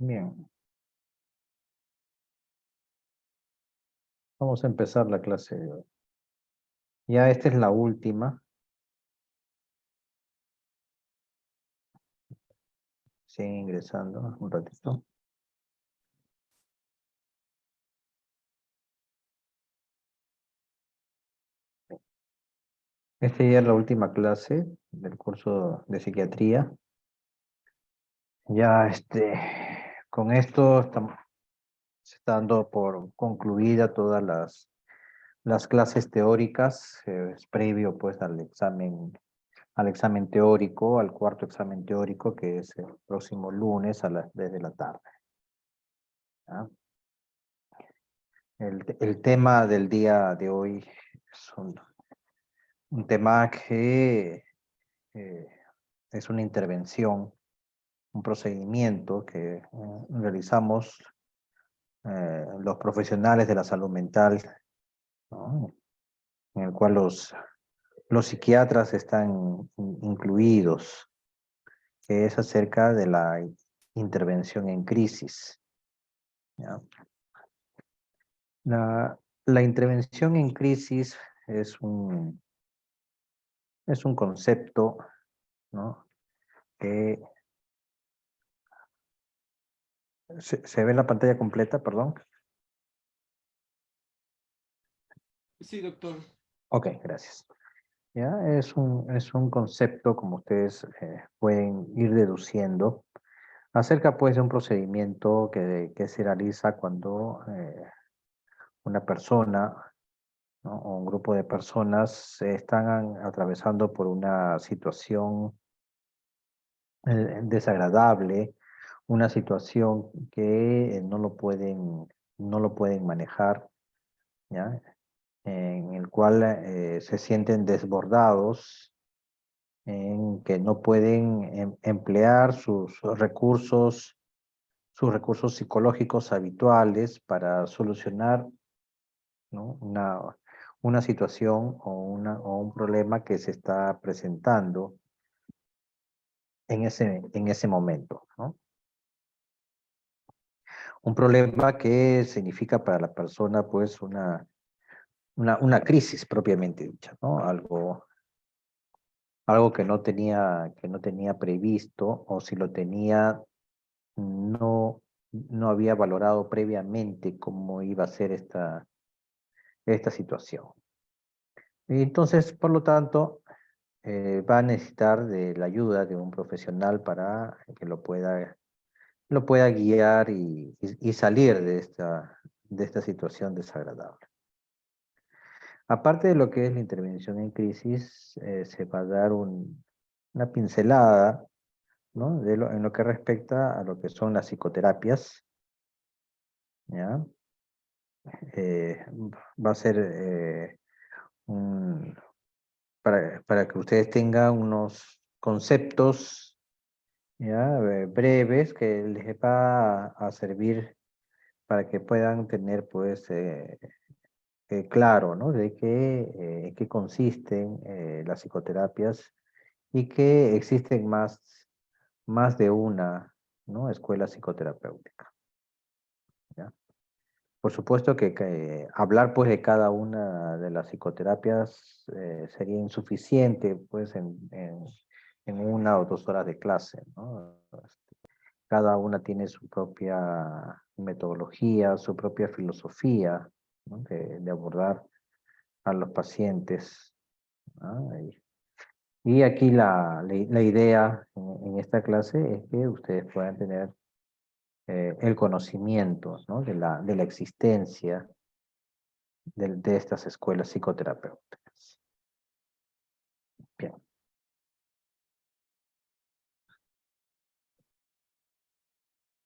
Bien, vamos a empezar la clase de hoy. Ya esta es la última. Siguen ingresando un ratito. Esta ya es la última clase del curso de psiquiatría. Ya con esto se está dando por concluida todas las clases teóricas. Es previo pues al examen teórico, al cuarto examen teórico, que es el próximo lunes a las 3 de la tarde. ¿Ya? El tema del día de hoy es un tema que eh, es una intervención, un procedimiento que realizamos los profesionales de la salud mental, ¿no? En el cual los psiquiatras están incluidos, que es acerca de la intervención en crisis. ¿Ya? La intervención en crisis es un concepto, ¿no? Que ¿se ve la pantalla completa, perdón? Sí, doctor. Ok, gracias. Ya, es un concepto, como ustedes pueden ir deduciendo, acerca pues de un procedimiento que se realiza cuando una persona, ¿no? O un grupo de personas están atravesando por una situación desagradable, una situación que no lo pueden manejar, ¿ya? En el cual se sienten desbordados, en que no pueden emplear sus recursos psicológicos habituales para solucionar, ¿no? Una situación o un problema que se está presentando en ese momento, ¿no? Un problema que significa para la persona, pues, una crisis propiamente dicha, ¿no? Algo que no tenía previsto, o si lo tenía, no había valorado previamente cómo iba a ser esta situación. Y entonces, por lo tanto, va a necesitar de la ayuda de un profesional para que lo pueda guiar y salir de esta situación desagradable. Aparte de lo que es la intervención en crisis, se va a dar una pincelada, ¿no? En lo que respecta a lo que son las psicoterapias, ¿ya? Va a ser un, para que ustedes tengan unos conceptos, ¿ya? Breves, que les va a servir para que puedan tener pues claro, ¿no? De qué consisten las psicoterapias y que existen más de una, ¿no? Escuela psicoterapéutica, ¿ya? Por supuesto que hablar pues de cada una de las psicoterapias sería insuficiente pues en 1 o 2 horas de clase, ¿no? Cada una tiene su propia metodología, su propia filosofía, ¿no? De abordar a los pacientes, ¿no? Y aquí la idea en esta clase es que ustedes puedan tener el conocimiento, ¿no? De la existencia de estas escuelas psicoterapéuticas. Bien.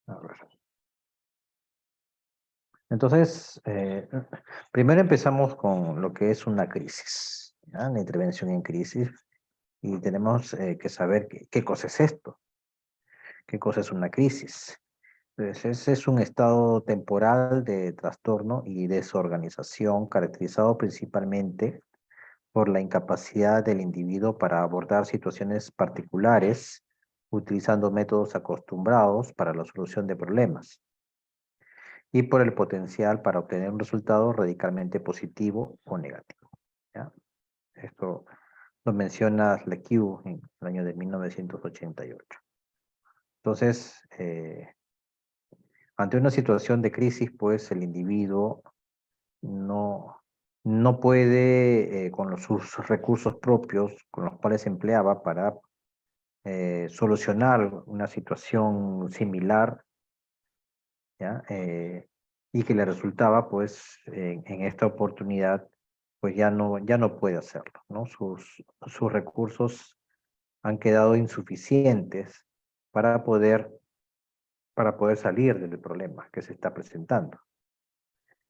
A ver. Entonces, primero empezamos con lo que es una crisis, ¿ya? La intervención en crisis, y tenemos que saber qué cosa es esto, qué cosa es una crisis. Pues ese es un estado temporal de trastorno y desorganización caracterizado principalmente por la incapacidad del individuo para abordar situaciones particulares utilizando métodos acostumbrados para la solución de problemas, y por el potencial para obtener un resultado radicalmente positivo o negativo. ¿Ya? Esto lo menciona Lequeux en el año de 1988. Entonces, ante una situación de crisis, pues el individuo no puede, con sus recursos propios, con los cuales se empleaba para solucionar una situación similar, ¿ya? Y que le resultaba, pues, en esta oportunidad, pues ya no puede hacerlo, ¿no? Sus recursos han quedado insuficientes para poder, salir del problema que se está presentando,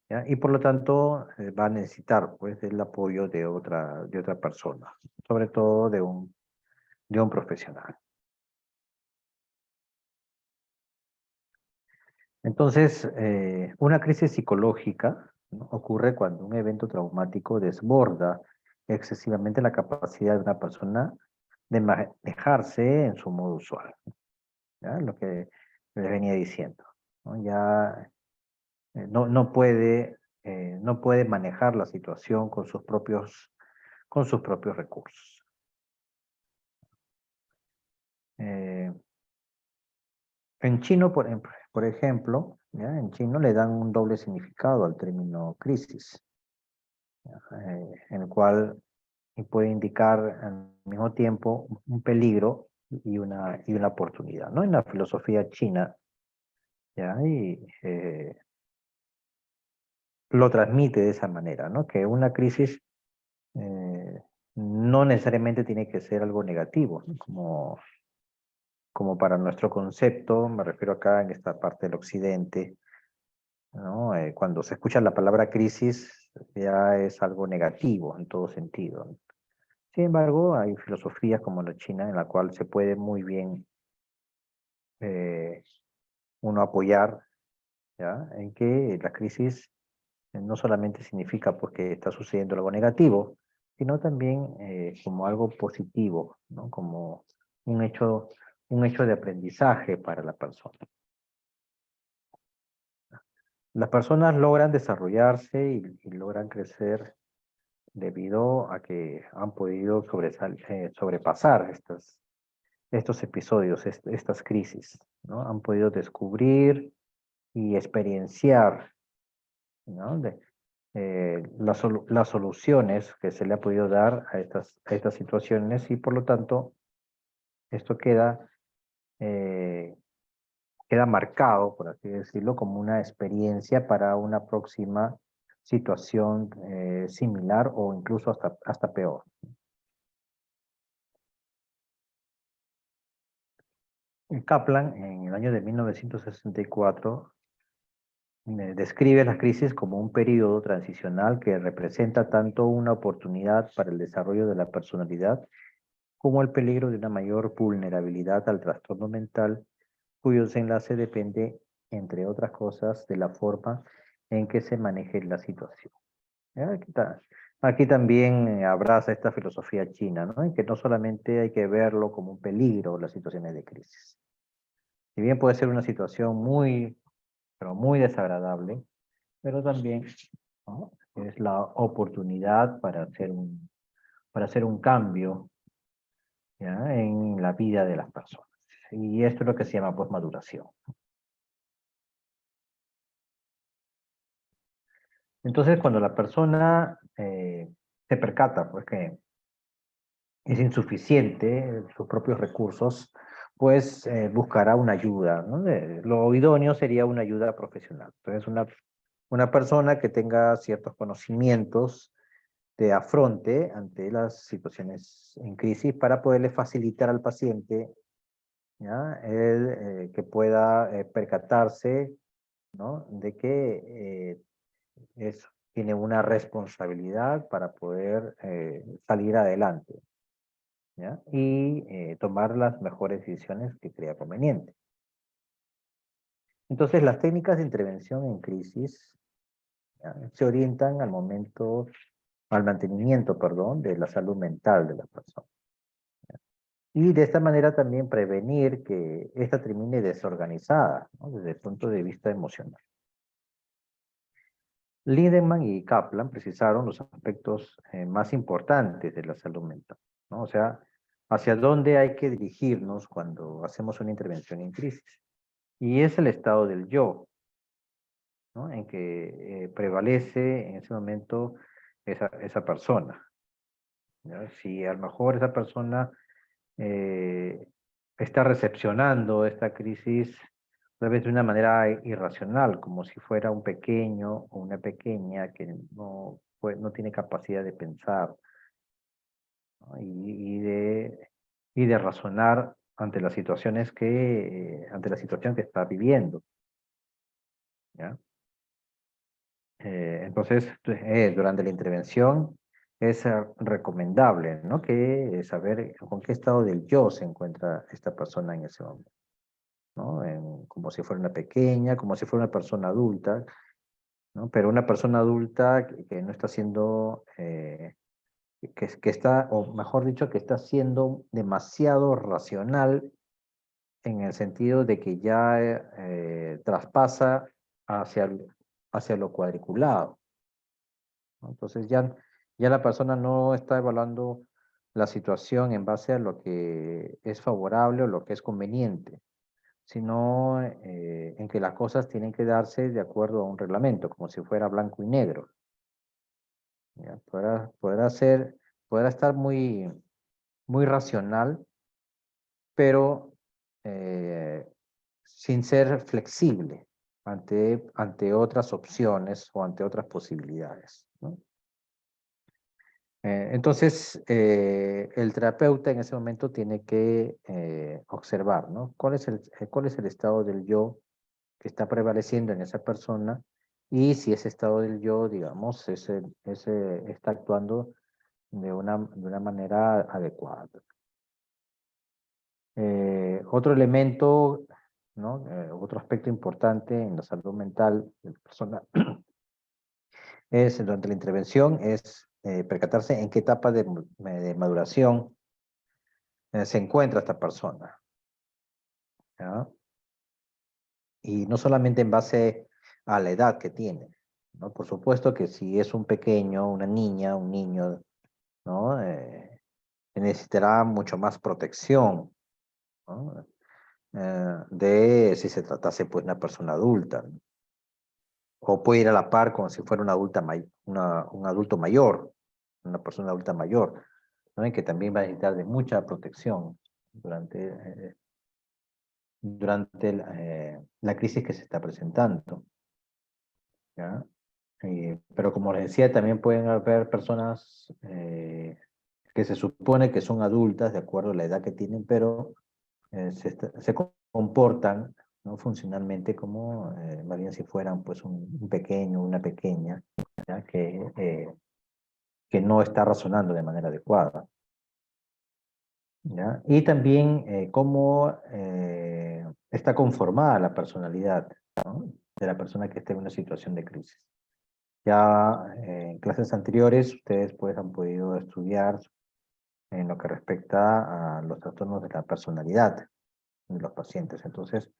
¿ya? Y por lo tanto, va a necesitar, pues, el apoyo de otra persona, sobre todo de un profesional. Entonces, una crisis psicológica, ¿no?, ocurre cuando un evento traumático desborda excesivamente la capacidad de una persona de manejarse en su modo usual, ¿ya? Lo que les venía diciendo, ¿no? Ya no puede manejar la situación con sus propios recursos. Eh, en chino, por ejemplo, ¿ya? En chino le dan un doble significado al término crisis, en el cual puede indicar al mismo tiempo un peligro y una oportunidad, ¿no? En la filosofía china, ¿ya? Y lo transmite de esa manera, ¿no? Que una crisis eh, no necesariamente tiene que ser algo negativo, ¿no? Como para nuestro concepto, me refiero acá en esta parte del occidente, ¿no? Cuando se escucha la palabra crisis, ya es algo negativo en todo sentido, ¿no? Sin embargo, hay filosofías como la china en la cual se puede muy bien eh, uno apoyar, ¿ya? En que la crisis no solamente significa porque está sucediendo algo negativo, sino también como algo positivo, ¿no? Como un hecho, un hecho de aprendizaje para la persona. Las personas logran desarrollarse y logran crecer debido a que han podido sobrepasar estos episodios, estas crisis, ¿no? Han podido descubrir y experienciar, ¿no? Las soluciones que se le ha podido dar a estas situaciones, y por lo tanto esto queda marcado, por así decirlo, como una experiencia para una próxima situación similar o incluso hasta peor. Kaplan, en el año de 1964, describe la crisis como un periodo transicional que representa tanto una oportunidad para el desarrollo de la personalidad como el peligro de una mayor vulnerabilidad al trastorno mental, cuyo desenlace depende, entre otras cosas, de la forma en que se maneje la situación. ¿Ya? Aquí también abraza esta filosofía china, ¿no? En que no solamente hay que verlo como un peligro las situaciones de crisis. Si bien puede ser una situación muy, pero muy desagradable, pero también, ¿no?, es la oportunidad para hacer un cambio, ¿ya?, en la vida de las personas. Y esto es lo que se llama, pues, maduración. Entonces, cuando la persona se percata, pues, que es insuficiente sus propios recursos, pues buscará una ayuda, ¿no? Lo idóneo sería una ayuda profesional. Entonces, una persona que tenga ciertos conocimientos de afronte ante las situaciones en crisis para poderle facilitar al paciente, ¿ya?, que pueda percatarse, ¿no?, de que tiene una responsabilidad para poder salir adelante, ¿ya? Y tomar las mejores decisiones que crea conveniente. Entonces, las técnicas de intervención en crisis, ¿ya?, se orientan al mantenimiento, perdón, de la salud mental de la persona. Y de esta manera también prevenir que esta termine desorganizada, ¿no? Desde el punto de vista emocional. Lindemann y Kaplan precisaron los aspectos más importantes de la salud mental, ¿no? O sea, hacia dónde hay que dirigirnos cuando hacemos una intervención en crisis. Y es el estado del yo, ¿no? En que prevalece en ese momento esa persona, ¿no? Si a lo mejor esa persona eh, está recepcionando esta crisis tal vez de una manera irracional, como si fuera un pequeño o una pequeña que no, pues, no tiene capacidad de pensar, ¿no? Y de razonar ante las situaciones ante la situación que está viviendo, ¿ya? Entonces, durante la intervención es recomendable, ¿no? Que saber con qué estado del yo se encuentra esta persona en ese momento, ¿no? Como si fuera una pequeña, como si fuera una persona adulta, ¿no? Pero una persona adulta que no está siendo, que está, o mejor dicho, que está siendo demasiado racional en el sentido de que ya traspasa hacia, hacia lo cuadriculado, ¿no? Entonces ya la persona no está evaluando la situación en base a lo que es favorable o lo que es conveniente, sino en que las cosas tienen que darse de acuerdo a un reglamento, como si fuera blanco y negro. ¿Ya? Podrá estar muy racional, pero eh, sin ser flexible ante otras opciones o ante otras posibilidades, ¿no? Entonces, el terapeuta en ese momento tiene que observar, ¿no? Cuál es el estado del yo que está prevaleciendo en esa persona y si ese estado del yo, digamos, está actuando de una manera adecuada. Otro elemento, ¿no? Otro aspecto importante en la salud mental de la persona es, durante la intervención, es percatarse en qué etapa de maduración se encuentra esta persona, ¿ya? Y no solamente en base a la edad que tiene, ¿no? Por supuesto que si es un pequeño, una niña, un niño, ¿no? Necesitará mucho más protección, ¿no? De si se tratase pues una persona adulta, ¿no? O puede ir a la par como si fuera una un adulto mayor, una persona adulta mayor, ¿no? Y que también va a necesitar de mucha protección durante la crisis que se está presentando, ¿ya? Pero como les decía, también pueden haber personas que se supone que son adultas de acuerdo a la edad que tienen, pero se comportan, ¿no? Funcionalmente como más bien si fueran pues un pequeño, una pequeña, ¿ya? Que no está razonando de manera adecuada, ¿ya? Y también cómo está conformada la personalidad, ¿no? De la persona que esté en una situación de crisis. Ya en clases anteriores ustedes pues han podido estudiar en lo que respecta a los trastornos de la personalidad de los pacientes. Entonces,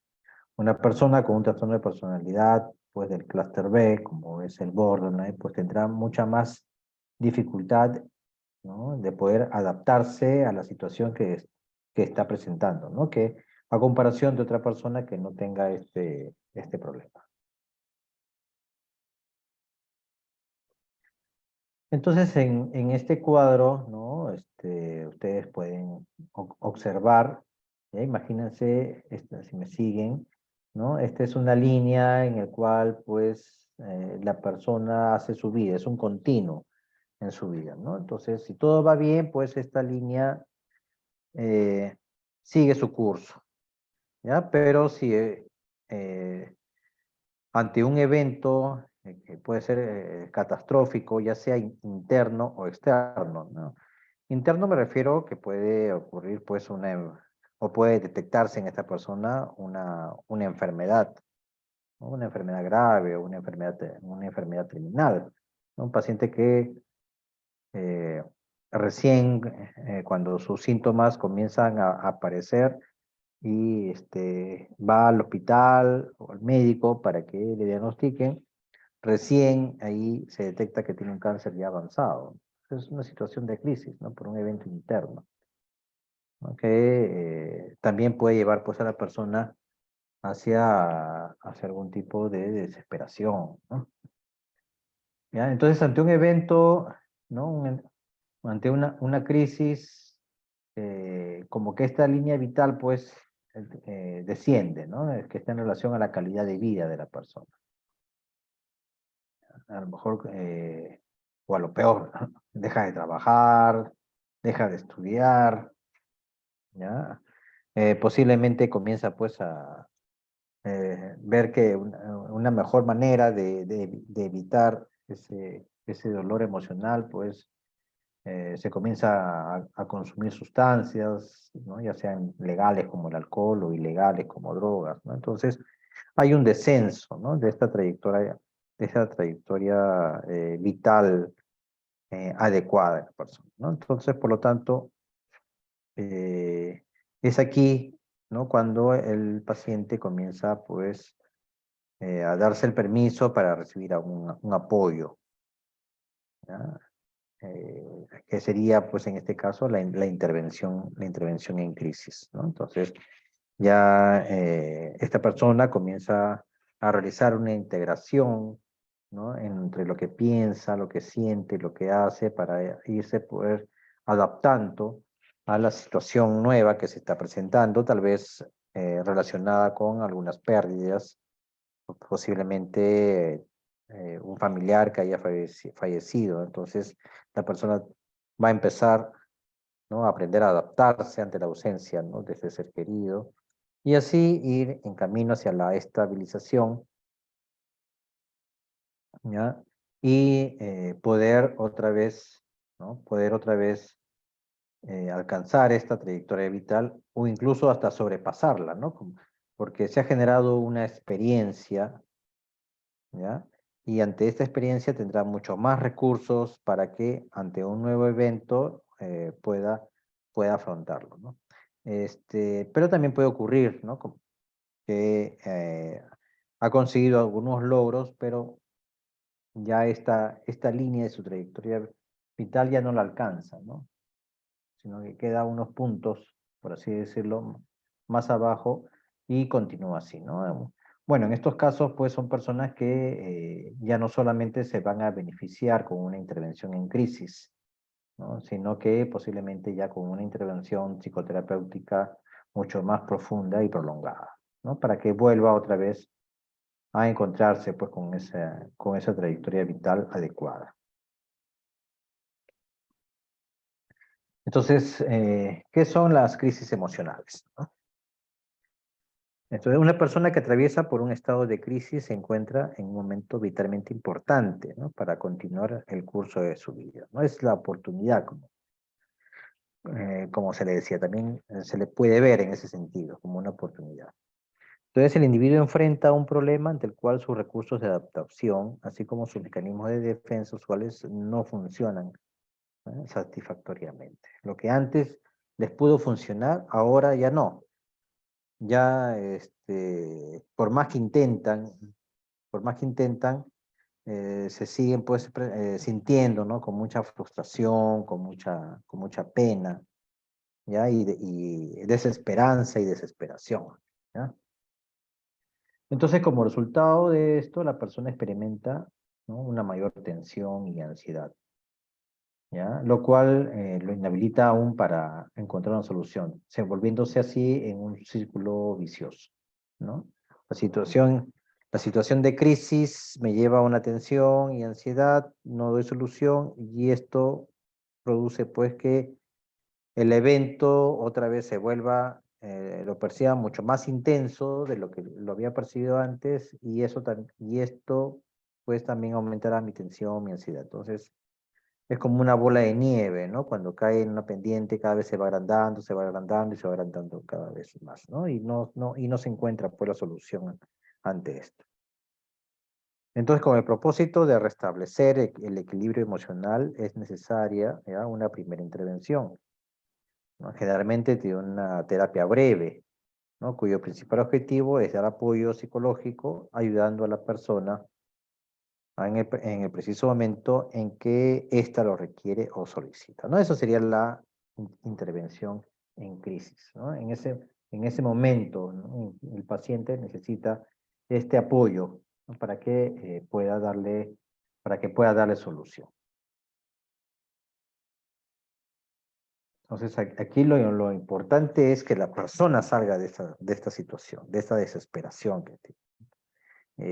una persona con un trastorno de personalidad, pues del clúster B, como es el borderline, pues tendrá mucha más dificultad, ¿no? De poder adaptarse a la situación que está presentando, ¿no? Que a comparación de otra persona que no tenga este problema. Entonces, en este cuadro, ¿no? Ustedes pueden observar, ¿ya? Imagínense, si me siguen, ¿no? Esta es una línea en la cual, pues, la persona hace su vida, es un continuo en su vida, ¿no? Entonces, si todo va bien, pues esta línea eh, sigue su curso, ¿ya? Pero si eh, ante un evento que puede ser catastrófico, ya sea interno o externo, ¿no? Interno me refiero que puede ocurrir pues o puede detectarse en esta persona una enfermedad, ¿no? Una enfermedad grave o una enfermedad terminal, ¿no? Un paciente que eh, recién cuando sus síntomas comienzan a aparecer y va al hospital o al médico para que le diagnostiquen, recién ahí se detecta que tiene un cáncer ya avanzado. Es una situación de crisis, ¿no? Por un evento interno, ¿no? Que también puede llevar pues a la persona hacia algún tipo de desesperación, ¿no? ¿Ya? Entonces, ante un evento, ¿no? Ante una crisis, como que esta línea vital, pues, desciende, ¿no? Es que está en relación a la calidad de vida de la persona. A lo mejor, o a lo peor, ¿no? Deja de trabajar, deja de estudiar, ¿ya? Posiblemente comienza, pues, a ver que una mejor manera de evitar ese dolor emocional, pues, se comienza a consumir sustancias, ¿no? Ya sean legales como el alcohol o ilegales como drogas, ¿no? Entonces, hay un descenso, ¿no? De esta trayectoria vital adecuada de la persona, ¿no? Entonces, por lo tanto, es aquí, ¿no? Cuando el paciente comienza, pues, a darse el permiso para recibir un apoyo, ¿ya? Que sería, pues, en este caso, la intervención en crisis, ¿no? Entonces, ya esta persona comienza a realizar una integración, ¿no? Entre lo que piensa, lo que siente, lo que hace, para irse poder adaptando a la situación nueva que se está presentando, tal vez relacionada con algunas pérdidas, posiblemente un familiar que haya fallecido. Entonces, la persona va a empezar, ¿no? A aprender a adaptarse ante la ausencia, ¿no? De ese ser querido, y así ir en camino hacia la estabilización, ¿ya? Y poder otra vez, ¿no? Poder otra vez alcanzar esta trayectoria vital o incluso hasta sobrepasarla, ¿no? Porque se ha generado una experiencia, ¿ya? Y ante esta experiencia tendrá mucho más recursos para que ante un nuevo evento pueda afrontarlo, ¿no? Pero también puede ocurrir, ¿no? Que ha conseguido algunos logros, pero ya esta línea de su trayectoria vital ya no la alcanza, ¿no? Sino que queda unos puntos, por así decirlo, más abajo y continúa así, ¿no? Bueno, en estos casos, pues son personas que ya no solamente se van a beneficiar con una intervención en crisis, ¿no? Sino que posiblemente ya con una intervención psicoterapéutica mucho más profunda y prolongada, ¿no? Para que vuelva otra vez a encontrarse pues con esa trayectoria vital adecuada. Entonces, ¿qué son las crisis emocionales, ¿no? Entonces, una persona que atraviesa por un estado de crisis se encuentra en un momento vitalmente importante, ¿no? Para continuar el curso de su vida, ¿no? Es la oportunidad, como se le decía, también se le puede ver en ese sentido, como una oportunidad. Entonces, el individuo enfrenta un problema ante el cual sus recursos de adaptación, así como sus mecanismos de defensa usuales, no funcionan, ¿no? Satisfactoriamente. Lo que antes les pudo funcionar, ahora ya no. Ya, por más que intentan, se siguen pues sintiendo, ¿no? Con mucha frustración, con mucha pena, ¿ya? Y desesperanza y desesperación, ¿ya? Entonces, como resultado de esto, la persona experimenta, ¿no? Una mayor tensión y ansiedad, ¿ya? Lo cual lo inhabilita aún para encontrar una solución, se volviéndose así en un círculo vicioso, ¿no? La situación, la situación de crisis me lleva a una tensión y ansiedad, no doy solución y esto produce pues que el evento otra vez se vuelva, lo perciba mucho más intenso de lo que lo había percibido antes y y esto pues también aumentará mi tensión, mi ansiedad. Entonces, es como una bola de nieve, ¿no? Cuando cae en una pendiente, cada vez se va agrandando, se va agrandando y se va agrandando cada vez más, ¿no? Y no se encuentra pues la solución ante esto. Entonces, con el propósito de restablecer el equilibrio emocional, es necesaria, ¿ya?, una primera intervención, ¿no? Generalmente de una terapia breve, ¿no?, cuyo principal objetivo es dar apoyo psicológico, ayudando a la persona en el preciso momento en que ésta lo requiere o solicita, ¿no? Eso sería la intervención en crisis, ¿no? En ese momento, ¿no?, el paciente necesita este apoyo, ¿no?, para que pueda darle solución. Entonces, aquí lo importante es que la persona salga de esta situación, de esta desesperación que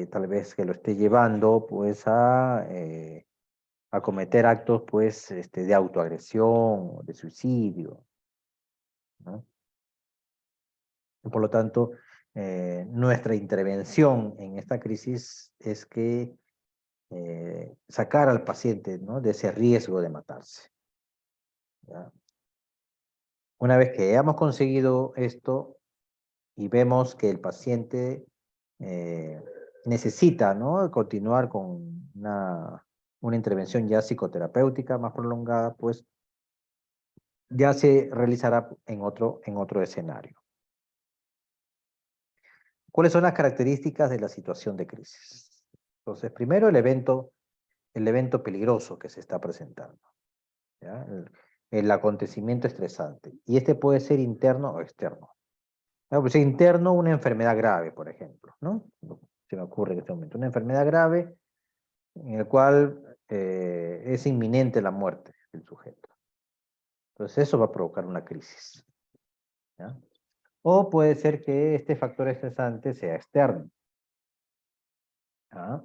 tal vez que lo esté llevando pues a cometer actos pues de autoagresión o de suicidio, ¿no? Por lo tanto, nuestra intervención en esta crisis es que sacar al paciente, ¿no?, de ese riesgo de matarse, ¿ya? Una vez que hayamos conseguido esto y vemos que el paciente eh, necesita, ¿no?, continuar con una intervención ya psicoterapéutica más prolongada, pues ya se realizará en otro escenario. ¿Cuáles son las características de la situación de crisis? Entonces, primero el evento peligroso que se está presentando, ¿ya? El acontecimiento estresante. Y este puede ser interno o externo. Pues interno, una enfermedad grave, por ejemplo, ¿no? Se me ocurre en este momento. Una enfermedad grave en el cual es inminente la muerte del sujeto. Entonces eso va a provocar una crisis, ¿ya? O puede ser que este factor estresante sea externo, ¿ya?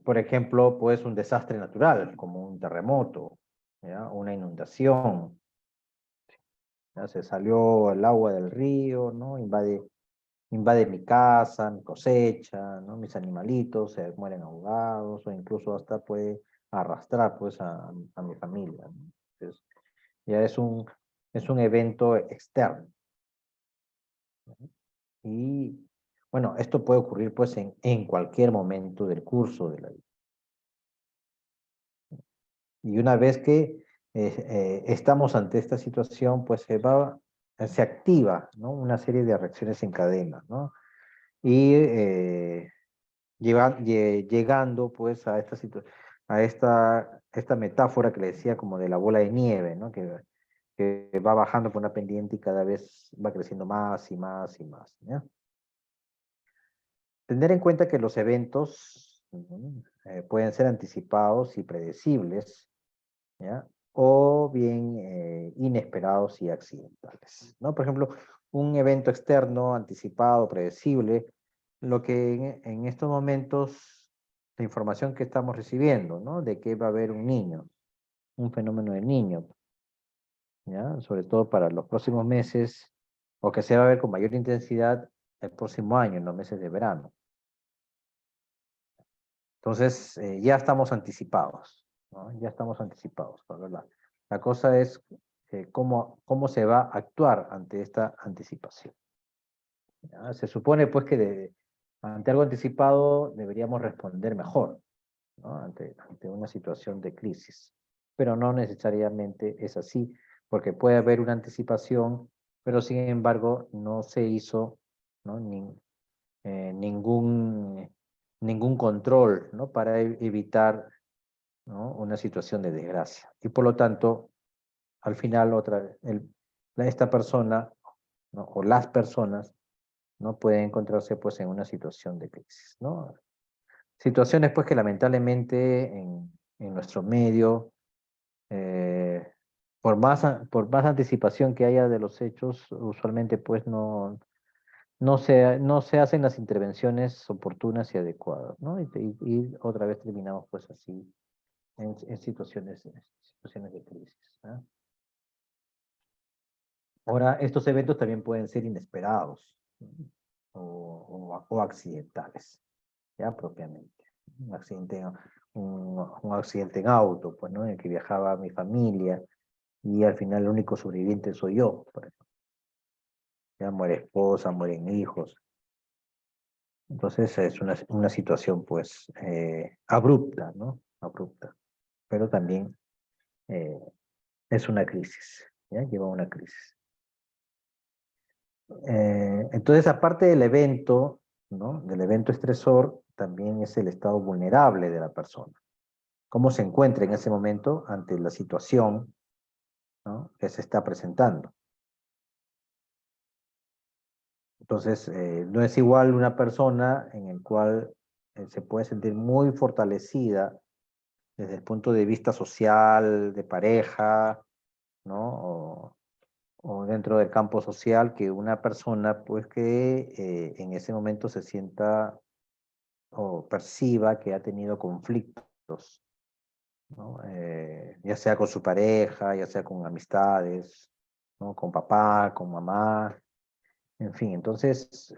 Por ejemplo, pues un desastre natural, como un terremoto, ¿ya?, una inundación, ¿ya? Se salió el agua del río, ¿no? Invade mi casa, mi cosecha, ¿no? Mis animalitos se mueren ahogados, o incluso hasta puede arrastrar pues a mi familia, ¿no? Entonces, ya es un evento externo, ¿no? Y bueno, esto puede ocurrir pues en cualquier momento del curso de la vida. Y una vez que estamos ante esta situación, pues se activa, ¿no?, una serie de reacciones en cadena, ¿no? Y llegando pues a esta metáfora que le decía como de la bola de nieve, ¿no?, que va bajando por una pendiente y cada vez va creciendo más y más y más, ¿ya? Tener en cuenta que los eventos pueden ser anticipados y predecibles, ¿ya?, o bien inesperados y accidentales, ¿no? Por ejemplo, un evento externo, anticipado, predecible, lo que en estos momentos, la información que estamos recibiendo, ¿no?, de que va a haber un niño, un fenómeno del niño, ¿ya?, sobre todo para los próximos meses, o que se va a ver con mayor intensidad el próximo año, en los meses de verano. Entonces, ya estamos anticipados, ¿no? Ya estamos anticipados, la verdad. La cosa es cómo se va a actuar ante esta anticipación, ¿ya? Se supone, pues, que ante algo anticipado deberíamos responder mejor, ¿no?, ante una situación de crisis. Pero no necesariamente es así, porque puede haber una anticipación, pero sin embargo no se hizo, ¿no?, ningún, ningún control, ¿no?, para evitar, ¿no?, una situación de desgracia. Y por lo tanto, al final esta persona, ¿no?, o las personas, ¿no?, pueden encontrarse pues en una situación de crisis, ¿no? Situaciones pues que lamentablemente en nuestro medio, eh, por más anticipación que haya de los hechos, usualmente pues no se hacen las intervenciones oportunas y adecuadas, ¿no? Y otra vez terminamos pues así en situaciones de crisis, ¿ah? Ahora, estos eventos también pueden ser inesperados, ¿no?, o accidentales, ya propiamente. Un accidente, un accidente en auto, pues, ¿no?, en el que viajaba mi familia y al final el único sobreviviente soy yo, por ejemplo. Ya muere esposa, mueren hijos. Entonces es una situación pues abrupta, ¿no? Abrupta, pero también eh, es una crisis, ¿ya? Lleva a una crisis. Entonces, aparte del evento, ¿no? Del evento estresor, también es el estado vulnerable de la persona. Cómo se encuentra en ese momento ante la situación, ¿no? Que se está presentando. Entonces, no es igual una persona en el cual se puede sentir muy fortalecida desde el punto de vista social, de pareja, ¿no? O dentro del campo social, que una persona pues que en ese momento se sienta o perciba que ha tenido conflictos, ¿no? Ya sea con su pareja, ya sea con amistades, ¿no? Con papá, con mamá, en fin, entonces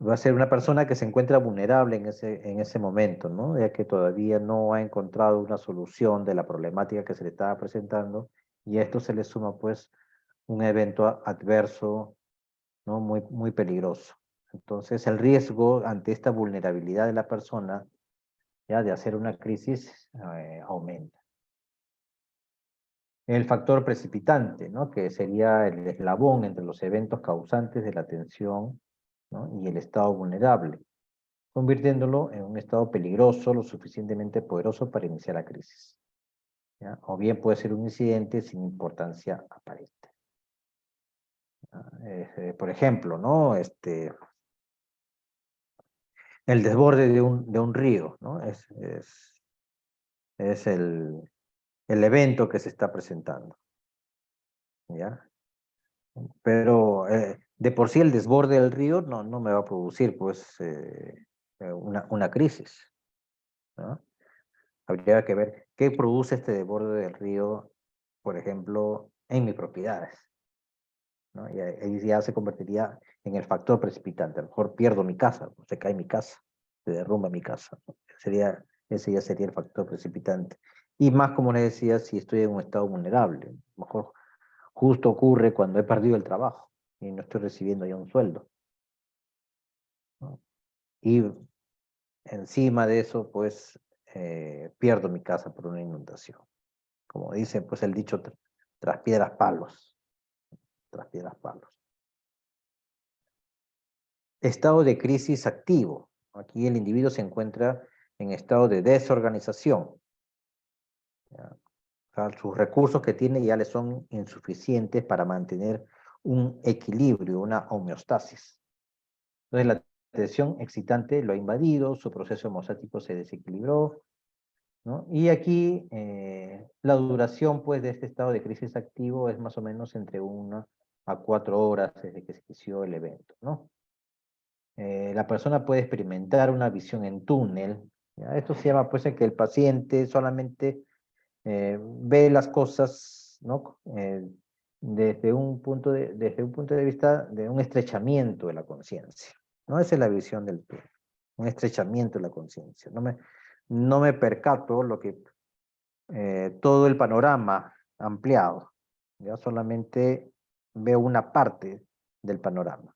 va a ser una persona que se encuentra vulnerable en ese momento, ¿no? Ya que todavía no ha encontrado una solución de la problemática que se le estaba presentando, y a esto se le suma pues un evento adverso, ¿no? Muy peligroso. Entonces el riesgo ante esta vulnerabilidad de la persona, ya de hacer una crisis, aumenta. El factor precipitante, ¿no? Que sería el eslabón entre los eventos causantes de la tensión, ¿no? Y el estado vulnerable, convirtiéndolo en un estado peligroso, lo suficientemente poderoso para iniciar la crisis, ¿ya? O bien puede ser un incidente sin importancia aparente. Por ejemplo, ¿no? El desborde de un río, ¿no? Es el evento que se está presentando, ¿ya? Pero de por sí el desborde del río no me va a producir, pues, una crisis, ¿no? Habría que ver qué produce este desborde del río, por ejemplo, en mis propiedades, ¿no? Y ahí ya se convertiría en el factor precipitante. A lo mejor pierdo mi casa, se cae mi casa, se derrumba mi casa, ¿no? Ese ya sería el factor precipitante. Y más, como les decía, si estoy en un estado vulnerable. A lo mejor justo ocurre cuando he perdido el trabajo y no estoy recibiendo ya un sueldo, ¿no? Y encima de eso, pues, pierdo mi casa por una inundación. Como dice, pues, el dicho, tras piedras palos, tras piedras palos. Estado de crisis activo. Aquí el individuo se encuentra en estado de desorganización, ¿ya? O sea, sus recursos que tiene ya le son insuficientes para mantener un equilibrio, una homeostasis. Entonces la tensión excitante lo ha invadido, su proceso hemostático se desequilibró, ¿no? Y aquí la duración pues, de este estado de crisis activo es más o menos entre 1 a 4 horas desde que se inició el evento, ¿no? La persona puede experimentar una visión en túnel, ¿ya? Esto se llama pues que el paciente solamente ve las cosas, ¿no? Desde un punto de vista de un estrechamiento de la conciencia, ¿no? Esa es la visión del túnel, un estrechamiento de la conciencia. No me percato todo el panorama ampliado, ya solamente veo una parte del panorama,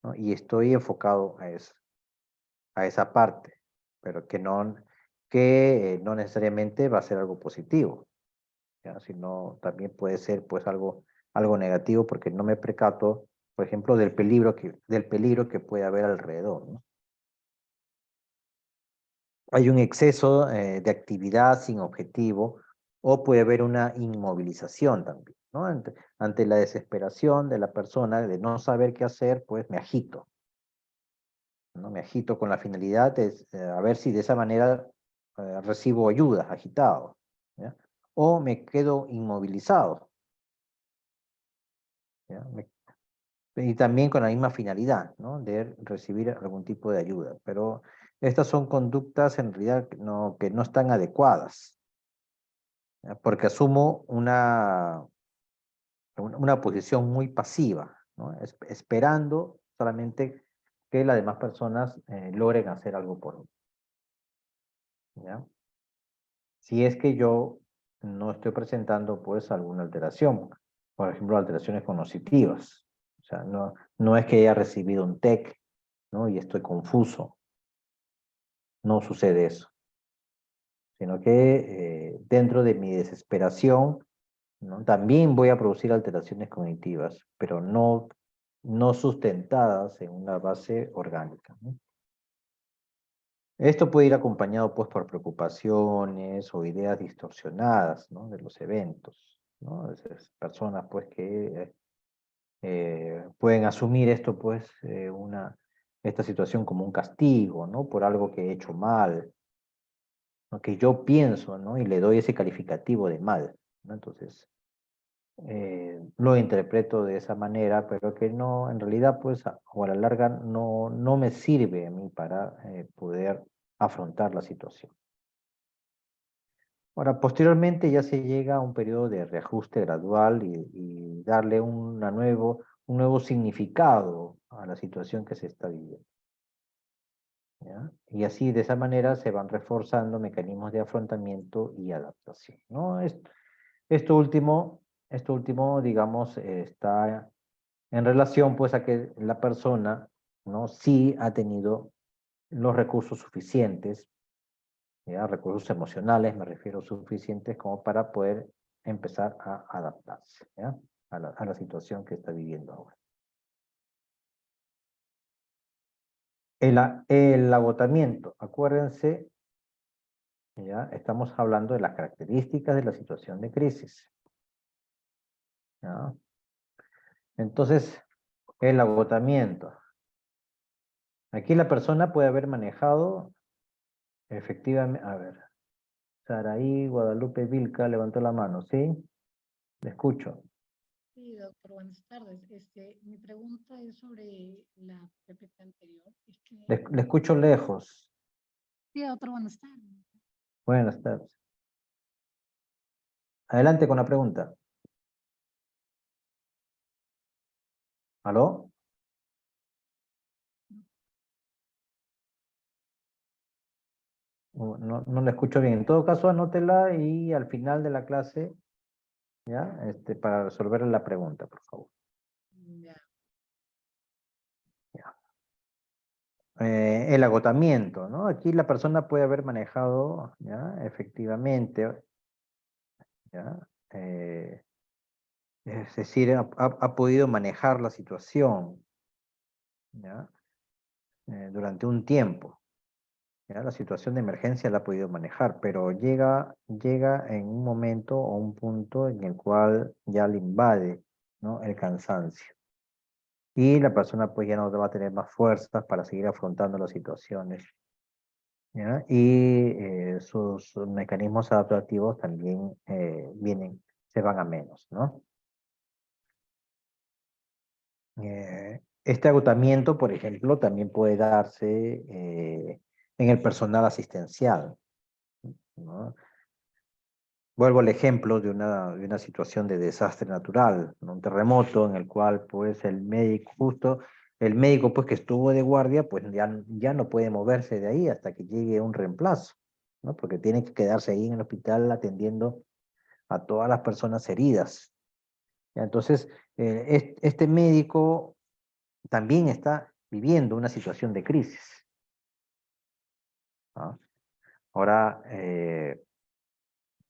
¿no? Y estoy enfocado a esa parte, pero que no necesariamente va a ser algo positivo, ¿ya? Sino también puede ser pues algo negativo porque no me percato, por ejemplo, del peligro que puede haber alrededor, ¿no? Hay un exceso de actividad sin objetivo, o puede haber una inmovilización también, ¿no? Ante la desesperación de la persona de no saber qué hacer, pues me agito, ¿no? Me agito con la finalidad de a ver si de esa manera recibo ayuda, agitado, ¿ya? O me quedo inmovilizado, ¿ya? Y también con la misma finalidad, ¿no? De recibir algún tipo de ayuda. Pero estas son conductas en realidad que no están adecuadas, ¿ya? Porque asumo una posición muy pasiva, ¿no? Esperando solamente que las demás personas logren hacer algo por mí, ¿ya? Si es que yo no estoy presentando pues alguna alteración, por ejemplo, alteraciones cognitivas. O sea, no es que haya recibido un TEC, ¿no? Y estoy confuso. No sucede eso, sino que dentro de mi desesperación, ¿no? También voy a producir alteraciones cognitivas, pero no sustentadas en una base orgánica, ¿no? Esto puede ir acompañado pues por preocupaciones o ideas distorsionadas, ¿no? De los eventos, ¿no? Personas pues que pueden asumir esto pues esta situación como un castigo, ¿no? Por algo que he hecho mal, ¿no? Que yo pienso, ¿no? Y le doy ese calificativo de mal, ¿no? Entonces, lo interpreto de esa manera, pero que no, en realidad, pues, o a la larga, no me sirve a mí para poder afrontar la situación. Ahora, posteriormente ya se llega a un periodo de reajuste gradual y darle un nuevo significado a la situación que se está viviendo, ¿ya? Y así, de esa manera, se van reforzando mecanismos de afrontamiento y adaptación, ¿no? Esto último, digamos, está en relación pues a que la persona, ¿no? Sí ha tenido los recursos suficientes, ¿ya? Recursos emocionales, me refiero, suficientes como para poder empezar a adaptarse, ¿ya? A la situación que está viviendo ahora. El agotamiento, acuérdense, ¿ya? Estamos hablando de las características de la situación de crisis, ¿ya? Entonces, el agotamiento. Aquí la persona puede haber manejado efectivamente, a ver, Saraí Guadalupe Vilca levantó la mano, ¿sí? Le escucho. Sí, doctor, buenas tardes. Mi pregunta es sobre la réplica anterior. Le escucho lejos. Sí, doctor, buenas tardes. Buenas tardes. Adelante con la pregunta. ¿Aló? No la escucho bien. En todo caso, anótela y al final de la clase, ¿ya? Para resolver la pregunta, por favor. Ya. Ya. El agotamiento, ¿no? Aquí la persona puede haber manejado, ¿ya? Efectivamente, ¿ya? Es decir, ha podido manejar la situación, ¿ya? Durante un tiempo, ¿ya? La situación de emergencia la ha podido manejar, pero llega en un momento o un punto en el cual ya le invade, ¿no? El cansancio. Y la persona pues ya no va a tener más fuerzas para seguir afrontando las situaciones, ¿ya? Y sus mecanismos adaptativos también se van a menos, ¿no? Este agotamiento, por ejemplo, también puede darse en el personal asistencial, ¿no? Vuelvo al ejemplo de una situación de desastre natural, ¿no? Un terremoto en el cual pues el médico pues que estuvo de guardia pues ya no puede moverse de ahí hasta que llegue un reemplazo, ¿no? Porque tiene que quedarse ahí en el hospital atendiendo a todas las personas heridas. ¿Ya? Entonces, este médico también está viviendo una situación de crisis, ¿no? Ahora,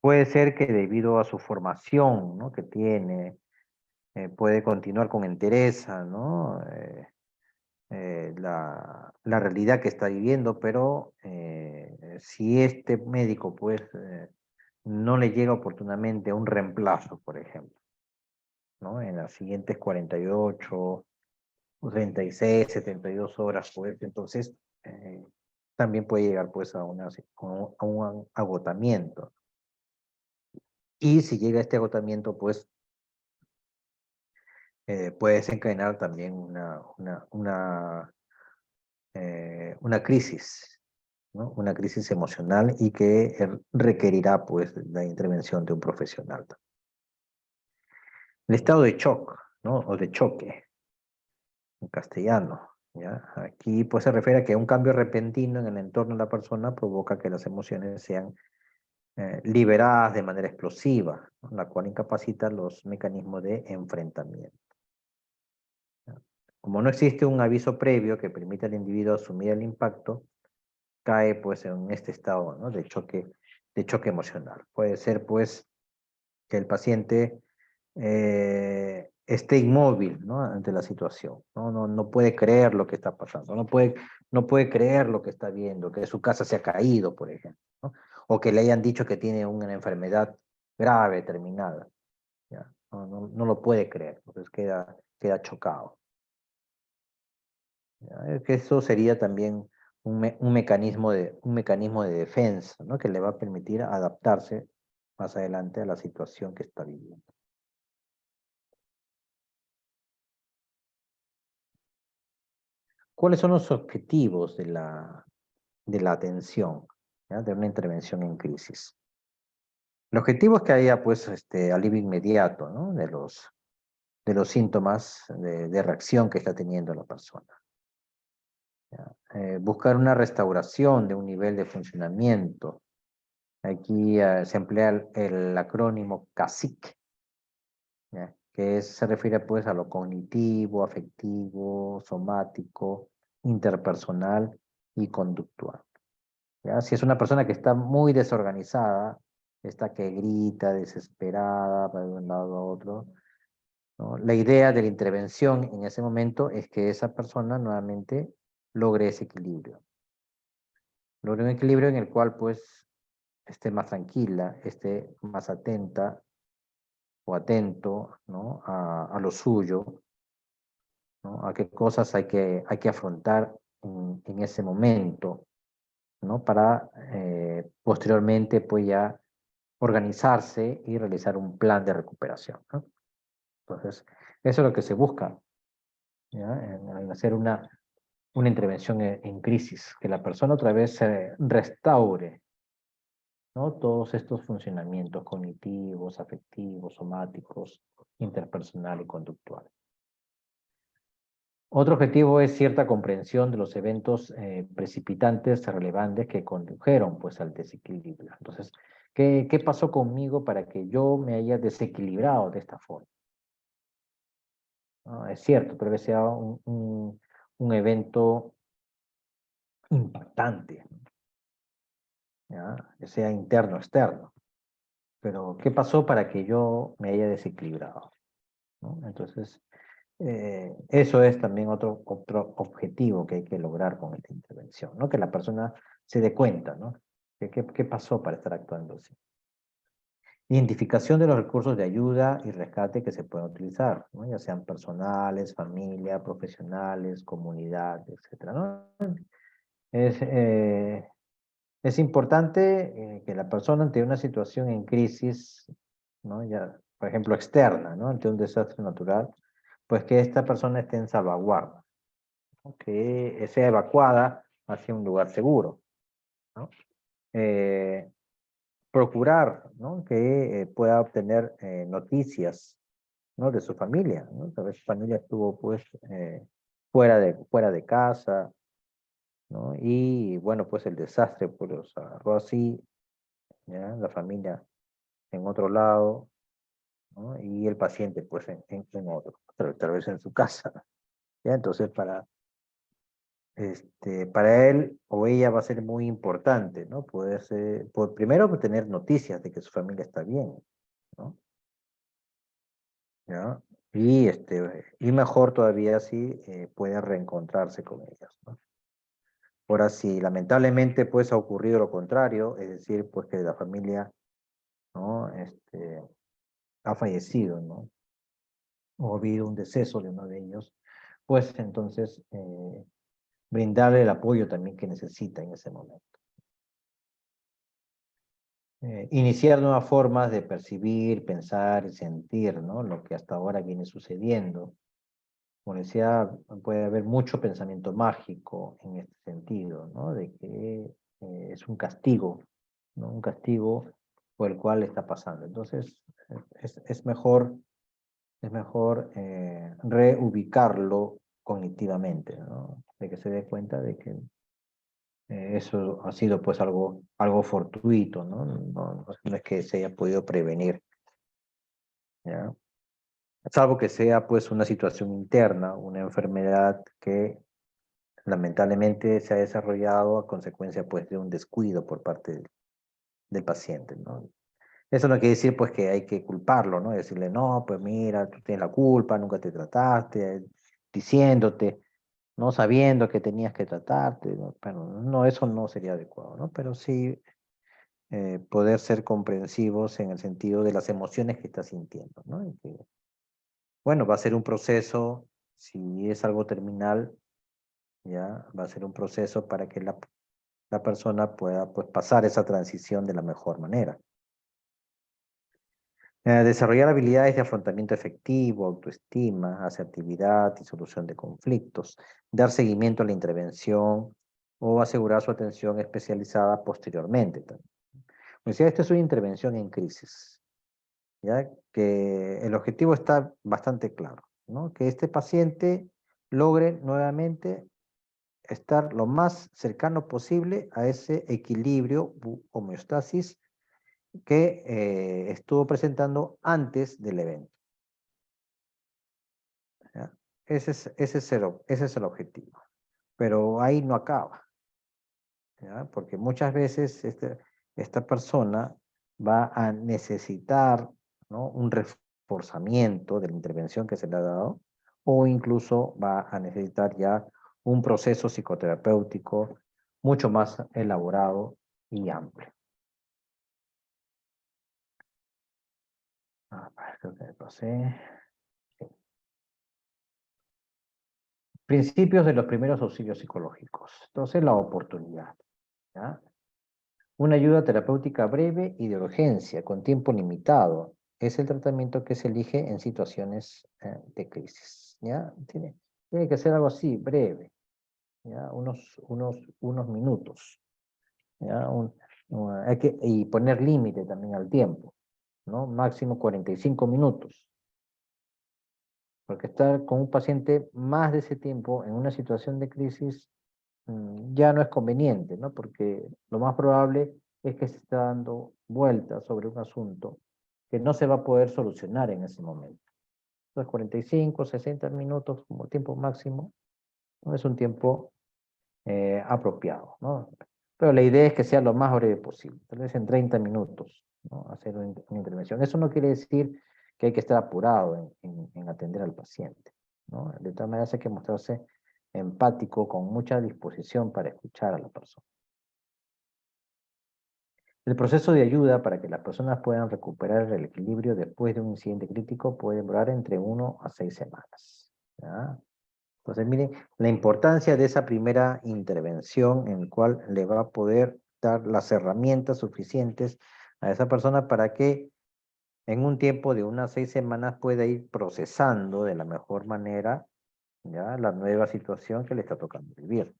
puede ser que debido a su formación, ¿no? Que tiene, puede continuar con entereza, ¿no? La realidad que está viviendo, pero si este médico, pues, no le llega oportunamente un reemplazo, por ejemplo, ¿no? En las siguientes 48, 36, 72 horas, pues, entonces también puede llegar, pues, a un agotamiento. Y si llega este agotamiento, pues, puede desencadenar también una crisis, ¿no? Una crisis emocional y que requerirá pues la intervención de un profesional. El estado de shock, ¿no? O de choque en castellano, ¿ya? Aquí pues se refiere a que un cambio repentino en el entorno de la persona provoca que las emociones sean liberadas de manera explosiva, ¿no? La cual incapacita los mecanismos de enfrentamiento, ¿ya? como no existe un aviso previo que permita al individuo asumir el impacto, cae pues en este estado, ¿no? de choque emocional. Puede ser pues que el paciente esté inmóvil, ¿no? ante la situación, no puede creer lo que está pasando, no puede creer lo que está viendo, que su casa se ha caído, por ejemplo, ¿no? O que le hayan dicho que tiene una enfermedad grave, terminal. ¿Ya? No lo puede creer, entonces queda chocado. ¿Ya? Es que eso sería también un mecanismo de defensa, ¿no? que le va a permitir adaptarse más adelante a la situación que está viviendo. ¿Cuáles son los objetivos de la atención, ¿ya? de una intervención en crisis? El objetivo es que haya pues, alivio inmediato, ¿no? de los síntomas de reacción que está teniendo la persona. Buscar una restauración de un nivel de funcionamiento. Aquí se emplea el acrónimo CASIC, ¿ya? Que se refiere pues a lo cognitivo, afectivo, somático, interpersonal y conductual. ¿Ya? Si es una persona que está muy desorganizada, está que grita, desesperada, va de un lado a otro, ¿no? La idea de la intervención en ese momento es que esa persona nuevamente logre ese equilibrio. Logre un equilibrio en el cual pues esté más tranquila, esté más atenta o atento, ¿no? a lo suyo, ¿no? A qué cosas hay que afrontar en ese momento, ¿no? Para posteriormente pues ya organizarse y realizar un plan de recuperación, ¿no? Entonces, eso es lo que se busca, ¿ya? En hacer una intervención en crisis, que la persona otra vez se restaure, ¿no? Todos estos funcionamientos cognitivos, afectivos, somáticos, interpersonal y conductual. Otro objetivo es cierta comprensión de los eventos precipitantes relevantes que condujeron pues, al desequilibrio. Entonces, ¿qué pasó conmigo para que yo me haya desequilibrado de esta forma? ¿No? Es cierto, pero que sea un evento impactante, ¿ya? Que sea interno o externo. Pero, ¿qué pasó para que yo me haya desequilibrado? ¿No? Entonces, eso es también otro objetivo que hay que lograr con esta intervención, ¿no? Que la persona se dé cuenta, ¿no? ¿Qué pasó para estar actuando así? Identificación de los recursos de ayuda y rescate que se pueden utilizar, ¿no? Ya sean personales, familia, profesionales, comunidad, etcétera, ¿no? Es importante que la persona ante una situación en crisis, ¿no? Ya, por ejemplo, externa, ¿no? Ante un desastre natural, pues que esta persona esté en salvaguarda, ¿no? Que sea evacuada hacia un lugar seguro, ¿no? Procurar, ¿no? Que pueda obtener noticias, ¿no? De su familia, ¿no? Tal vez su familia estuvo pues fuera de casa, ¿no? Y bueno, pues el desastre pues los agarró así, ¿ya? La familia en otro lado, ¿no? Y el paciente pues en otro, tal vez en su casa, ¿ya? Entonces para él o ella va a ser muy importante, ¿no? Primero tener noticias de que su familia está bien, ¿no? ¿Ya? Y mejor todavía si puede reencontrarse con ellas, ¿no? Ahora, si lamentablemente pues ha ocurrido lo contrario, es decir, pues que la familia, ¿no? Ha fallecido, ¿no? O ha habido un deceso de uno de ellos, pues entonces brindarle el apoyo también que necesita en ese momento. Iniciar nuevas formas de percibir, pensar y sentir, ¿no? Lo que hasta ahora viene sucediendo. Como decía, puede haber mucho pensamiento mágico en este sentido, ¿no? De que es un castigo, ¿no? Un castigo por el cual está pasando. Entonces, es mejor reubicarlo cognitivamente, ¿no? De que se dé cuenta de que eso ha sido pues algo fortuito, ¿no? No es que se haya podido prevenir, ¿ya? salvo que sea pues una situación interna, una enfermedad que lamentablemente se ha desarrollado a consecuencia pues de un descuido por parte del paciente, ¿no? Eso no quiere decir pues que hay que culparlo, ¿no? Decirle, no, pues mira, tú tienes la culpa, nunca te trataste, diciéndote, no sabiendo que tenías que tratarte, ¿no? Pero no, eso no sería adecuado, ¿no? Pero sí poder ser comprensivos en el sentido de las emociones que estás sintiendo, ¿no? Y que, bueno, va a ser un proceso, si es algo terminal, ya va a ser un proceso para que la persona pueda pues, pasar esa transición de la mejor manera. Desarrollar habilidades de afrontamiento efectivo, autoestima, asertividad y solución de conflictos. Dar seguimiento a la intervención o asegurar su atención especializada posteriormente. También. O sea, esta es una intervención en crisis, ¿ya? Que el objetivo está bastante claro, ¿no? Que este paciente logre nuevamente estar lo más cercano posible a ese equilibrio, homeostasis, que estuvo presentando antes del evento. ¿Ya? Ese es el objetivo. Pero ahí no acaba, ¿ya? Porque muchas veces esta persona va a necesitar, ¿no? Un reforzamiento de la intervención que se le ha dado, o incluso va a necesitar ya un proceso psicoterapéutico mucho más elaborado y amplio. Creo que me pasé. Sí. Principios de los primeros auxilios psicológicos. Entonces, la oportunidad, ¿ya? Una ayuda terapéutica breve y de urgencia, con tiempo limitado, es el tratamiento que se elige en situaciones de crisis, ¿ya? Tiene que ser algo así, breve, ¿ya? Unos minutos, ¿ya? Y poner límite también al tiempo, ¿no? Máximo 45 minutos. Porque estar con un paciente más de ese tiempo en una situación de crisis ya no es conveniente, ¿no? Porque lo más probable es que se está dando vueltas sobre un asunto que no se va a poder solucionar en ese momento. Entonces, 45, 60 minutos como tiempo máximo, no es un tiempo apropiado, ¿no? Pero la idea es que sea lo más breve posible, tal vez en 30 minutos, ¿no? Hacer una intervención. Eso no quiere decir que hay que estar apurado en atender al paciente, ¿no? De todas maneras hay que mostrarse empático, con mucha disposición para escuchar a la persona. El proceso de ayuda para que las personas puedan recuperar el equilibrio después de un incidente crítico puede durar entre 1 a 6 semanas, ¿ya? Entonces, miren la importancia de esa primera intervención en la cual le va a poder dar las herramientas suficientes a esa persona para que en un tiempo de unas 6 semanas pueda ir procesando de la mejor manera, ¿ya? La nueva situación que le está tocando vivir.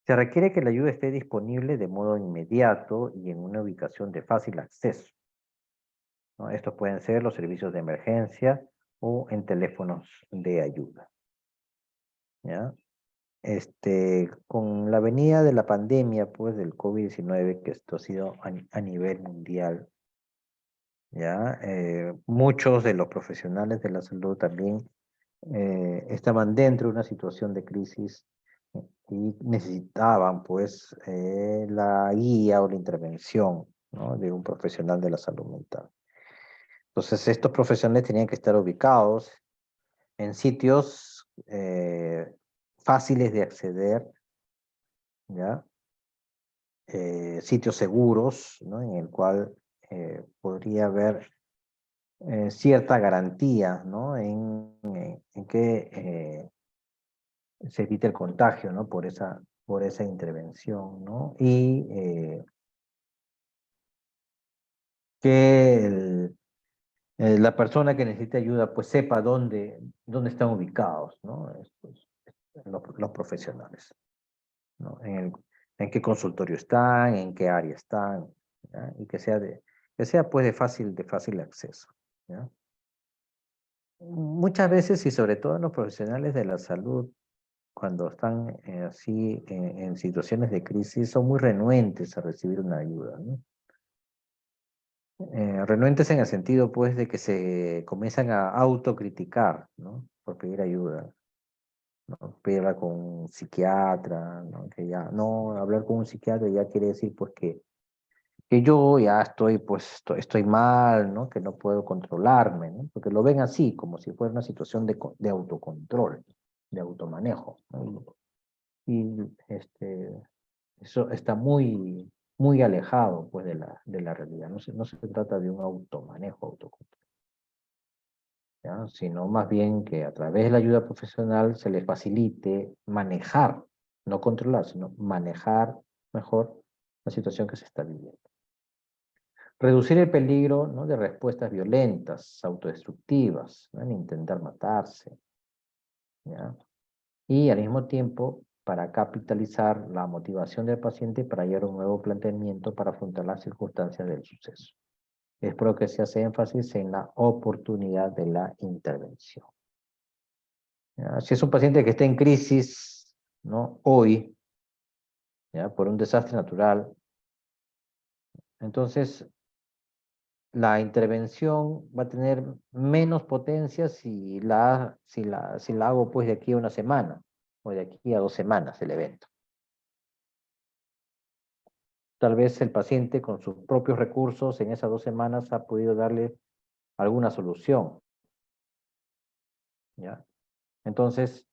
Se requiere que la ayuda esté disponible de modo inmediato y en una ubicación de fácil acceso, ¿no? Estos pueden ser los servicios de emergencia o en teléfonos de ayuda, ¿ya? Con la venida de la pandemia, pues, del COVID-19, que esto ha sido a nivel mundial, ¿ya? Muchos de los profesionales de la salud también estaban dentro de una situación de crisis y necesitaban, pues, la guía o la intervención, ¿no? De un profesional de la salud mental. Entonces, estos profesionales tenían que estar ubicados en sitios fáciles de acceder, ¿ya? Sitios seguros, ¿no? En el cual podría haber cierta garantía, ¿no? En que se evite el contagio, ¿no? Por esa intervención, ¿no? Y que la persona que necesite ayuda pues sepa dónde están ubicados, ¿no? Los profesionales, ¿no? En qué consultorio están, en qué área están, ¿ya? Y que sea pues de fácil acceso, ¿ya? Muchas veces y sobre todo los profesionales de la salud, cuando están así en situaciones de crisis, son muy renuentes a recibir una ayuda, ¿no? Renuentes en el sentido, pues, de que se comienzan a autocriticar, ¿no? Por pedir ayuda, ¿no? Pedirla con un psiquiatra, ¿no? Que ya, no, hablar con un psiquiatra ya quiere decir, pues, que yo ya estoy, pues, estoy mal, ¿no? Que no puedo controlarme, ¿no? Porque lo ven así, como si fuera una situación de autocontrol, de automanejo, ¿no? Eso está muy alejado, pues, de la realidad. No se trata de un automanejo, autocontrol, ¿ya? Sino más bien que a través de la ayuda profesional se les facilite manejar, no controlar, sino manejar mejor la situación que se está viviendo. Reducir el peligro, ¿no? De respuestas violentas, autodestructivas, ¿no? En intentar matarse, ¿ya? Y al mismo tiempo para capitalizar la motivación del paciente para hallar un nuevo planteamiento para afrontar las circunstancias del suceso. Es por lo que se hace énfasis en la oportunidad de la intervención. ¿Ya? Si es un paciente que está en crisis, ¿no? Hoy, ¿ya? Por un desastre natural, entonces la intervención va a tener menos potencia si la hago, pues, de aquí a una semana o de aquí a 2 semanas el evento. Tal vez el paciente con sus propios recursos en esas 2 semanas ha podido darle alguna solución, ¿ya? Entonces,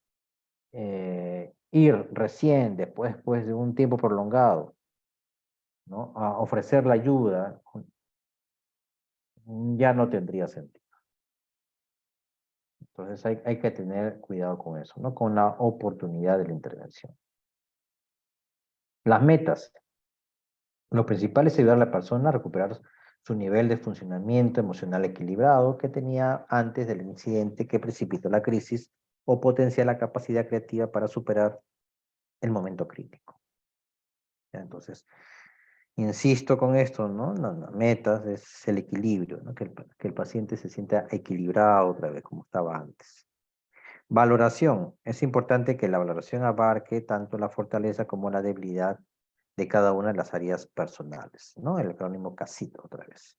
ir recién, después, pues, de un tiempo prolongado, ¿no? A ofrecer la ayuda, ya no tendría sentido. Entonces hay que tener cuidado con eso, ¿no? Con la oportunidad de la intervención. Las metas. Lo principal es ayudar a la persona a recuperar su nivel de funcionamiento emocional equilibrado que tenía antes del incidente que precipitó la crisis o potenciar la capacidad creativa para superar el momento crítico. ¿Ya? Entonces, insisto con esto, ¿no? Las metas es el equilibrio, ¿no? Que el paciente se sienta equilibrado otra vez como estaba antes. Valoración. Es importante que la valoración abarque tanto la fortaleza como la debilidad de cada una de las áreas personales, ¿no? El acrónimo CASIT otra vez.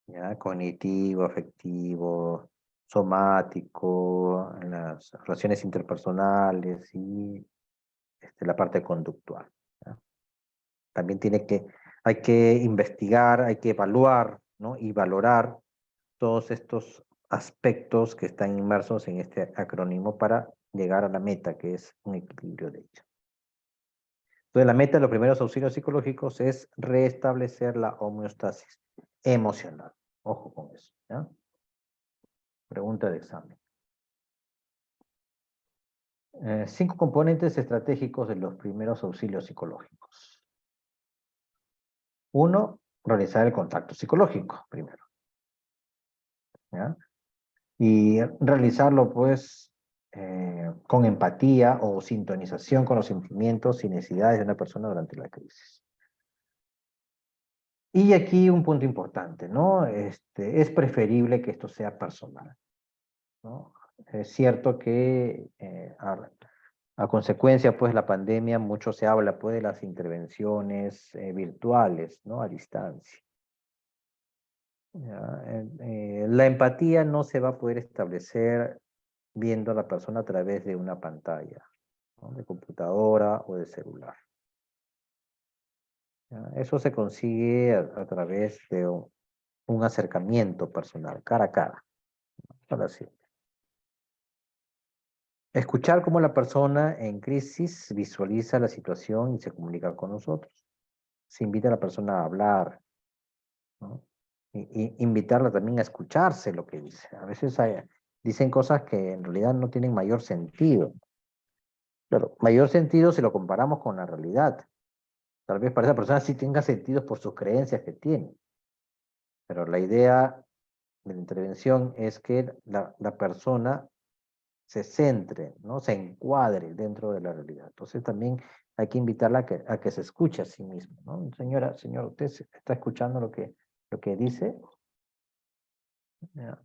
¿Ya? Cognitivo, afectivo, somático, las relaciones interpersonales y la parte conductual, ¿ya? También hay que investigar, hay que evaluar, ¿no? Y valorar todos estos aspectos que están inmersos en este acrónimo para llegar a la meta, que es un equilibrio de hecho. Entonces, la meta de los primeros auxilios psicológicos es restablecer la homeostasis emocional. Ojo con eso, ¿ya? Pregunta de examen. 5 componentes estratégicos de los primeros auxilios psicológicos. 1, realizar el contacto psicológico primero, ¿ya? Y realizarlo, pues, con empatía o sintonización con los sentimientos y necesidades de una persona durante la crisis. Y aquí un punto importante, ¿no? Es preferible que esto sea personal, ¿no? Es cierto que a consecuencia, pues, la pandemia, mucho se habla, pues, de las intervenciones virtuales, ¿no? A distancia. ¿Ya? La empatía no se va a poder establecer viendo a la persona a través de una pantalla, ¿no? De computadora o de celular. ¿Ya? Eso se consigue a través de un acercamiento personal, cara a cara. Ahora sí. Escuchar cómo la persona en crisis visualiza la situación y se comunica con nosotros. Se invita a la persona a hablar, ¿no? Y invitarla también a escucharse lo que dice. A veces dicen cosas que en realidad no tienen mayor sentido. Claro, mayor sentido si lo comparamos con la realidad. Tal vez para esa persona sí tenga sentido por sus creencias que tiene. Pero la idea de la intervención es que la persona se centre, ¿no? Se encuadre dentro de la realidad. Entonces también hay que invitarla a que se escuche a sí mismo, ¿no? Señora, señor, ¿usted está escuchando lo que dice? Ya.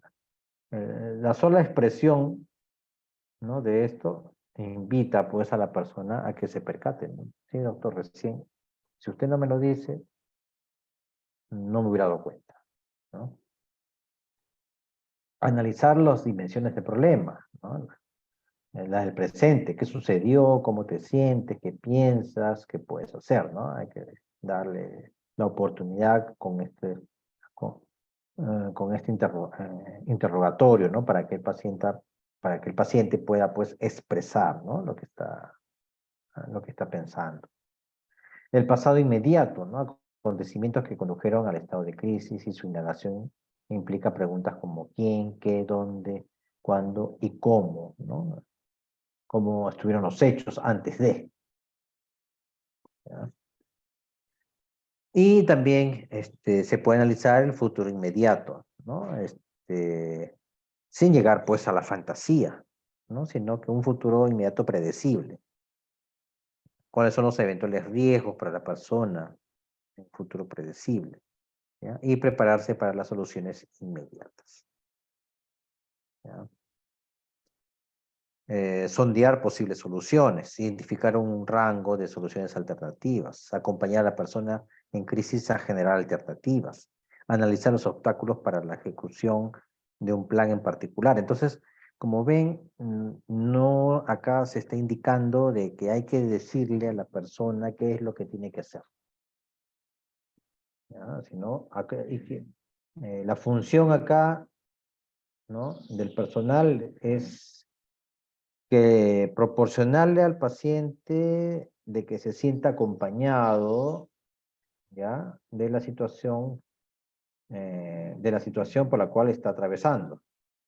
La sola expresión, ¿no? De esto invita, pues, a la persona a que se percate, ¿no? Sí, doctor, recién. Si usted no me lo dice, no me hubiera dado cuenta, ¿no? Analizar las dimensiones del problema, ¿no? La del presente, qué sucedió, cómo te sientes, qué piensas, qué puedes hacer, ¿no? Hay que darle la oportunidad con este interrogatorio, ¿no? Para que el paciente pueda, pues, expresar, ¿no? Lo que está pensando. El pasado inmediato, ¿no? Acontecimientos que condujeron al estado de crisis y su indagación implica preguntas como quién, qué, dónde, cuándo y cómo, ¿no? Cómo estuvieron los hechos antes de. ¿Ya? Y también se puede analizar el futuro inmediato, ¿no? Sin llegar pues a la fantasía, ¿no? Sino que un futuro inmediato predecible. ¿Cuáles son los eventuales riesgos para la persona? Un futuro predecible. ¿Ya? Y prepararse para las soluciones inmediatas. ¿Ya? Sondear posibles soluciones, identificar un rango de soluciones alternativas, acompañar a la persona en crisis a generar alternativas, analizar los obstáculos para la ejecución de un plan en particular. Entonces, como ven, no acá se está indicando de que hay que decirle a la persona qué es lo que tiene que hacer. ¿Ya? Sino la función acá, ¿no? Del personal es que proporcionarle al paciente de que se sienta acompañado, ¿ya? De la situación por la cual está atravesando,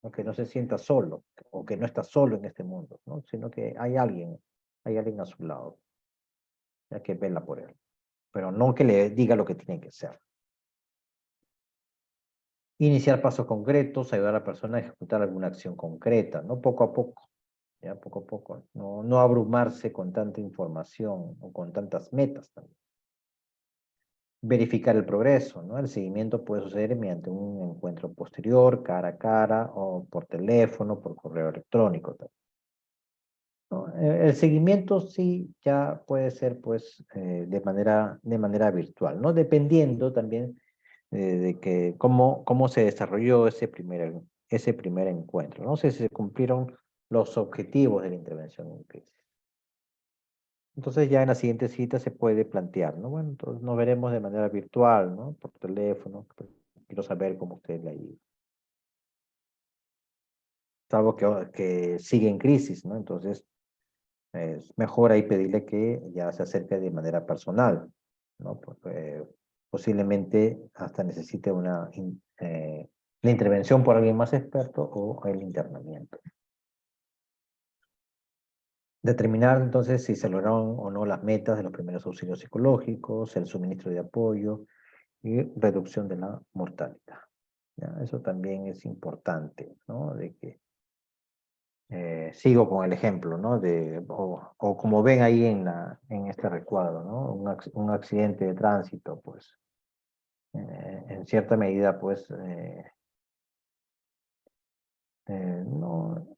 ¿no? Que no se sienta solo, o que no está solo en este mundo, ¿no? Sino que hay alguien a su lado, ya que vela por él, pero no que le diga lo que tiene que hacer. Iniciar pasos concretos, ayudar a la persona a ejecutar alguna acción concreta, ¿no? Poco a poco. Ya poco a poco, no abrumarse con tanta información o con tantas metas también. Verificar el progreso, ¿no? El seguimiento puede suceder mediante un encuentro posterior, cara a cara, o por teléfono, por correo electrónico también, ¿no? El seguimiento sí ya puede ser, pues, de manera virtual, ¿no? Dependiendo también de que cómo se desarrolló ese primer encuentro, no sé si se cumplieron los objetivos de la intervención en crisis. Entonces ya en la siguiente cita se puede plantear, ¿no? Bueno, entonces nos veremos de manera virtual, ¿no? Por teléfono. Quiero saber cómo usted le ha ido. Es algo que sigue en crisis, ¿no? Entonces es mejor ahí pedirle que ya se acerque de manera personal, ¿no? Porque posiblemente hasta necesite la intervención por alguien más experto o el internamiento. Determinar entonces si se lograron o no las metas de los primeros auxilios psicológicos, el suministro de apoyo y reducción de la mortalidad. ¿Ya? Eso también es importante, ¿no? De que sigo con el ejemplo, ¿no? O como ven ahí en este recuadro, ¿no? Un accidente de tránsito, pues, en cierta medida, pues, no,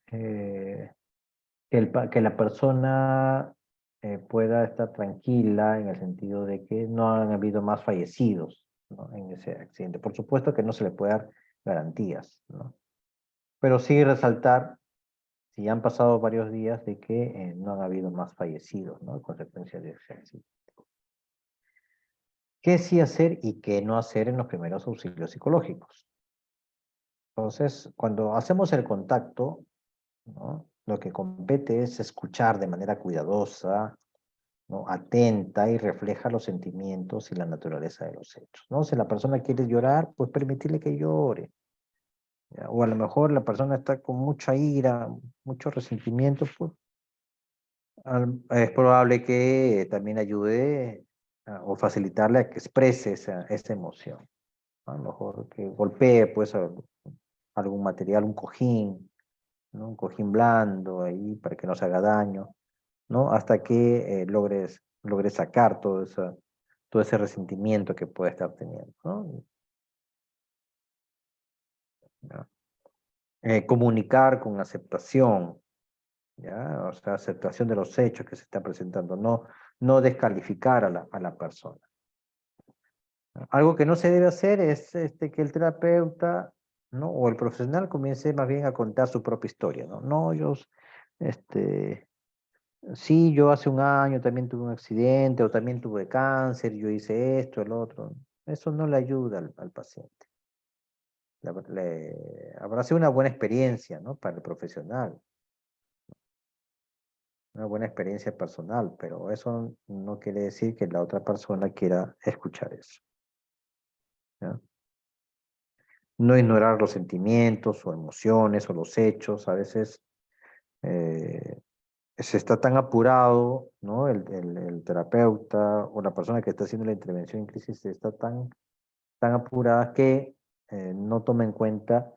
que la persona pueda estar tranquila en el sentido de que no han habido más fallecidos, ¿no? En ese accidente. Por supuesto que no se le puede dar garantías, ¿no? Pero sí resaltar, si han pasado varios días, de que no han habido más fallecidos, ¿no? A consecuencia de ese accidente. ¿Qué sí hacer y qué no hacer en los primeros auxilios psicológicos? Entonces, cuando hacemos el contacto, ¿no? Lo que compete es escuchar de manera cuidadosa, ¿no? Atenta y refleja los sentimientos y la naturaleza de los hechos, ¿no? Si la persona quiere llorar, pues permitirle que llore. ¿Ya? O a lo mejor la persona está con mucha ira, mucho resentimiento, pues es probable que también ayude o facilitarle a que exprese esa emoción. A lo mejor que golpee pues algún material, un cojín, ¿no? Un cojín blando ahí para que no se haga daño, ¿no? Hasta que logre sacar todo ese resentimiento que puede estar teniendo, ¿no? ¿Ya? Comunicar con aceptación, ¿ya? O sea, aceptación de los hechos que se están presentando, no descalificar a la persona. Algo que no se debe hacer es que el terapeuta, ¿no? O el profesional comience más bien a contar su propia historia, ¿no? No, este, sí, yo hace un año también tuve un accidente o también tuve cáncer, yo hice esto, el otro. Eso no le ayuda al paciente. Habrá sido una buena experiencia, ¿no? Para el profesional, una buena experiencia personal, pero eso no quiere decir que la otra persona quiera escuchar eso, ¿ya? No ignorar los sentimientos o emociones o los hechos. A veces eh, se está tan apurado, ¿no? El terapeuta o la persona que está haciendo la intervención en crisis está tan apurada que no toma en cuenta,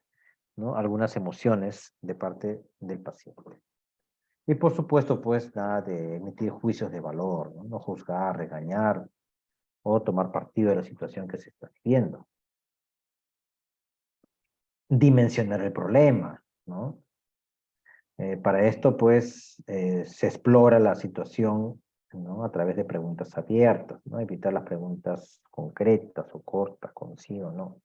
¿no? Algunas emociones de parte del paciente. Y por supuesto, pues nada de emitir juicios de valor, ¿no? No juzgar, regañar o tomar partido de la situación que se está viviendo. Dimensionar el problema, ¿no? Para esto, pues, se explora la situación, ¿no? A través de preguntas abiertas, ¿no? Evitar las preguntas concretas o cortas, con sí o no.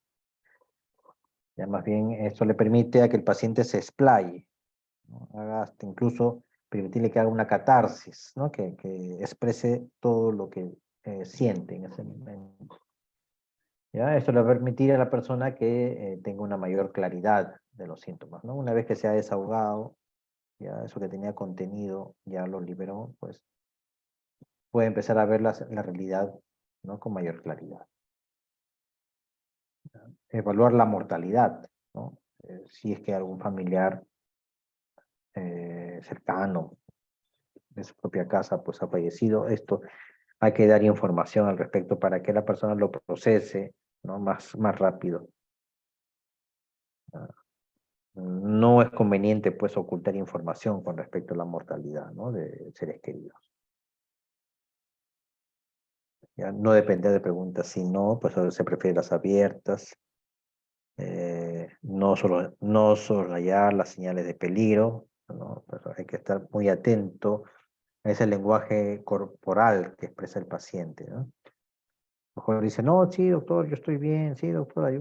Ya más bien esto le permite a que el paciente se explaye, ¿no? Haga hasta incluso permitirle que haga una catarsis, ¿no? Que exprese todo lo que siente en ese momento. ¿Ya? Esto le va a permitir a la persona que tenga una mayor claridad de los síntomas, ¿no? Una vez que se ha desahogado, ya eso que tenía contenido ya lo liberó, pues puede empezar a ver la realidad, ¿no? Con mayor claridad. Evaluar la mortalidad, ¿no? Si es que algún familiar cercano de su propia casa pues ha fallecido, esto hay que dar información al respecto para que la persona lo procese, ¿no? Más rápido. No es conveniente pues ocultar información con respecto a la mortalidad, ¿no? De seres queridos. ¿Ya? No depender de preguntas, sino pues se prefiere las abiertas. No soslayar las señales de peligro, ¿no? Pero hay que estar muy atento a ese lenguaje corporal que expresa el paciente, ¿no? A lo mejor dice, no, sí, doctor, yo estoy bien, sí, doctor,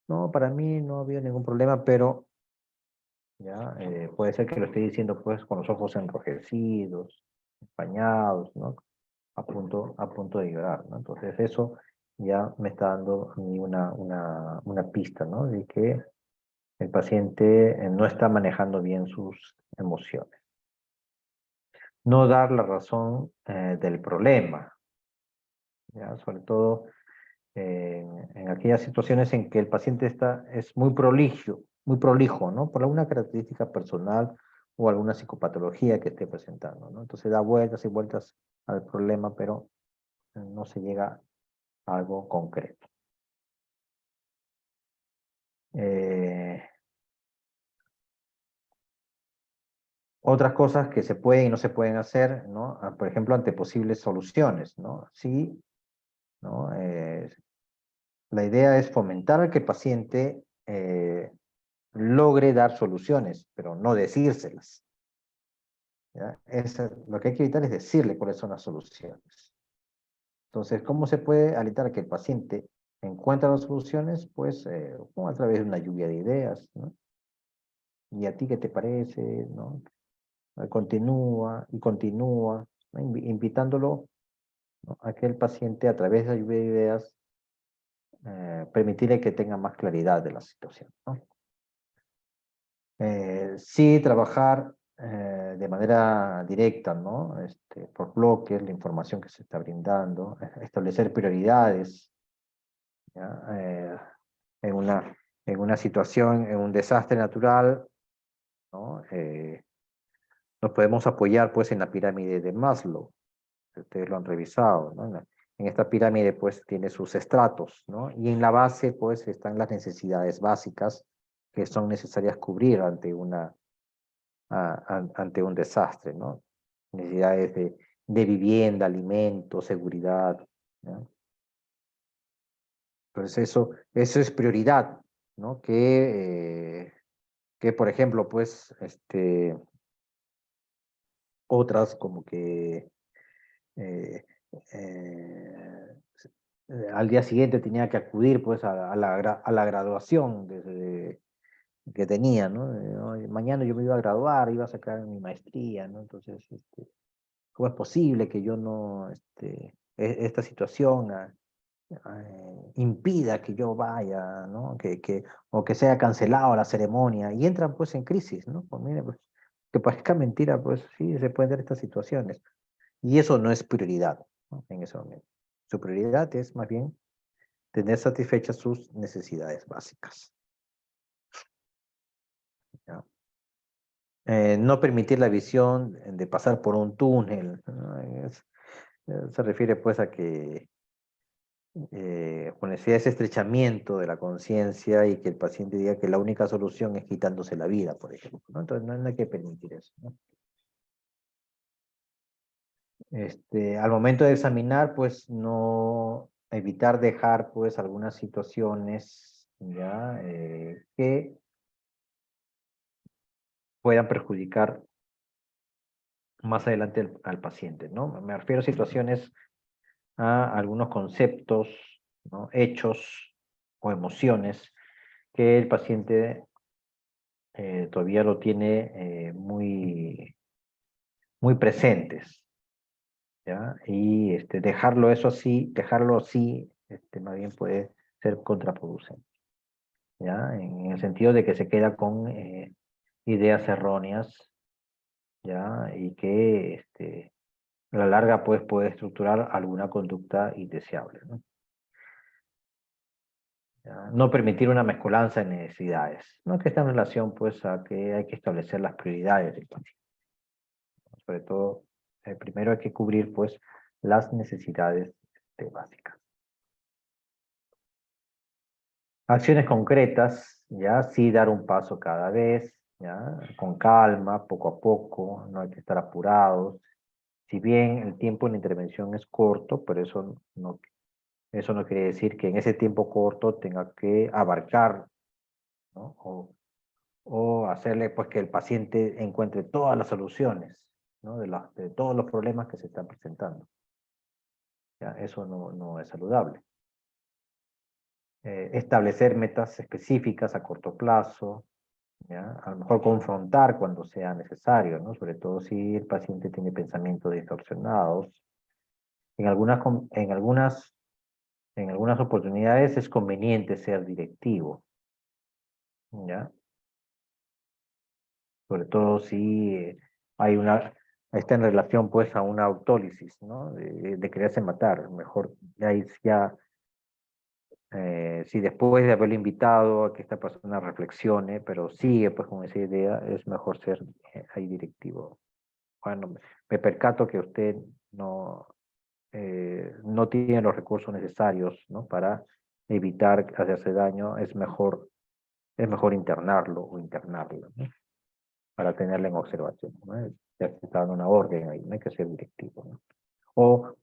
no, para mí no ha habido ningún problema, pero ya puede ser que lo esté diciendo pues con los ojos enrojecidos, empañados, ¿no? A punto de llorar, ¿no? Entonces eso ya me está dando a mí una pista, ¿no? De que el paciente no está manejando bien sus emociones. No dar la razón del problema, ¿ya? Sobre todo en aquellas situaciones en que el paciente es muy prolijo, ¿no? Por alguna característica personal o alguna psicopatología que esté presentando, ¿no? Entonces da vueltas y vueltas al problema, pero no se llega a algo concreto. Eh, Otras cosas que se pueden y no se pueden hacer, ¿no? Por ejemplo, ante posibles soluciones, ¿no? Sí, ¿no? La idea es fomentar a que el paciente logre dar soluciones, pero no decírselas, ¿ya? Lo que hay que evitar es decirle cuáles son las soluciones. Entonces, ¿cómo se puede alentar a que el paciente encuentre las soluciones? Pues a través de una lluvia de ideas, ¿no? ¿Y a ti qué te parece? ¿No? Continúa y continúa, ¿no? Invitándolo, ¿no? A que el paciente a través de la lluvia de ideas permitirle que tenga más claridad de la situación, ¿no? Sí, trabajar de manera directa, ¿no? Por bloques, la información que se está brindando, establecer prioridades, ¿ya? En una situación, en un desastre natural, ¿no? Nos podemos apoyar pues en la pirámide de Maslow, que ustedes lo han revisado, ¿no? En esta pirámide pues tiene sus estratos, ¿no? Y en la base pues están las necesidades básicas que son necesarias cubrir ante un desastre, ¿no? Necesidades de vivienda, alimento, seguridad, ¿no? Entonces eso es prioridad, ¿no? Que por ejemplo, pues, otras como que eh, eh, al día siguiente tenía que acudir pues a la graduación que tenía, ¿no? Mañana yo me iba a graduar, iba a sacar mi maestría, ¿no? Entonces, ¿cómo es posible que yo no, esta situación impida que yo vaya, ¿no? O que sea cancelado la ceremonia, y entran pues en crisis, ¿no? Pues mire, pues, que parezca mentira, pues sí, se pueden dar estas situaciones. Y eso no es prioridad, ¿no? En ese momento. Su prioridad es más bien tener satisfechas sus necesidades básicas, ¿ya? No permitir la visión de pasar por un túnel, ¿no? Se refiere pues a que con necesidad de ese estrechamiento de la conciencia y que el paciente diga que la única solución es quitándose la vida, por ejemplo, ¿no? Entonces no hay que permitir eso, ¿no? Al momento de examinar, pues no evitar dejar pues algunas situaciones ya que puedan perjudicar más adelante al paciente, ¿no? Me refiero a situaciones, a algunos conceptos, ¿no? Hechos o emociones que el paciente todavía lo tiene muy presentes, ¿ya? Y dejarlo así, más bien puede ser contraproducente, ¿ya? En el sentido de que se queda con ideas erróneas, ¿ya? Y que a la larga pues puede estructurar alguna conducta indeseable, ¿no? ¿Ya? No permitir una mezcolanza de necesidades, ¿no? Que está en relación pues a que hay que establecer las prioridades del paciente. Sobre todo, primero hay que cubrir pues las necesidades básicas. Acciones concretas, ya sí dar un paso cada vez, ya con calma, poco a poco, no hay que estar apurados. Si bien el tiempo en la intervención es corto, pero eso no quiere decir que en ese tiempo corto tenga que abarcar, ¿no? O hacerle pues que el paciente encuentre todas las soluciones, ¿no? De todos los problemas que se están presentando. ¿Ya? Eso no es saludable. Establecer metas específicas a corto plazo, ¿ya? A lo mejor confrontar cuando sea necesario, ¿no? Sobre todo si el paciente tiene pensamientos distorsionados. En algunas oportunidades es conveniente ser directivo, ¿ya? Sobre todo si está en relación pues a una autólisis, ¿no? De quererse matar. Mejor ya si después de haberlo invitado a que esta persona reflexione, pero sigue pues con esa idea, es mejor ser ahí directivo. Bueno, me percato que usted no tiene los recursos necesarios, ¿no? Para evitar hacerse daño, es mejor internarlo o internarlo, ¿no? Para tenerla en observación, ¿no? Ya se está dando una orden ahí, no hay que ser directivo, ¿no? O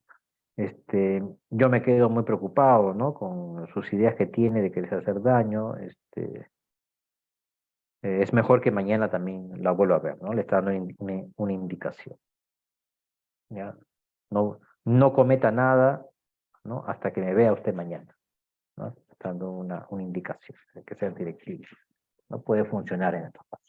yo me quedo muy preocupado, ¿no? Con sus ideas que tiene de querer hacer daño, es mejor que mañana también la vuelva a ver, ¿no? Le está dando una indicación, ¿ya? No cometa nada, ¿no? Hasta que me vea usted mañana, ¿no? Está dando una indicación, hay que ser directivo. No puede funcionar en estos casos.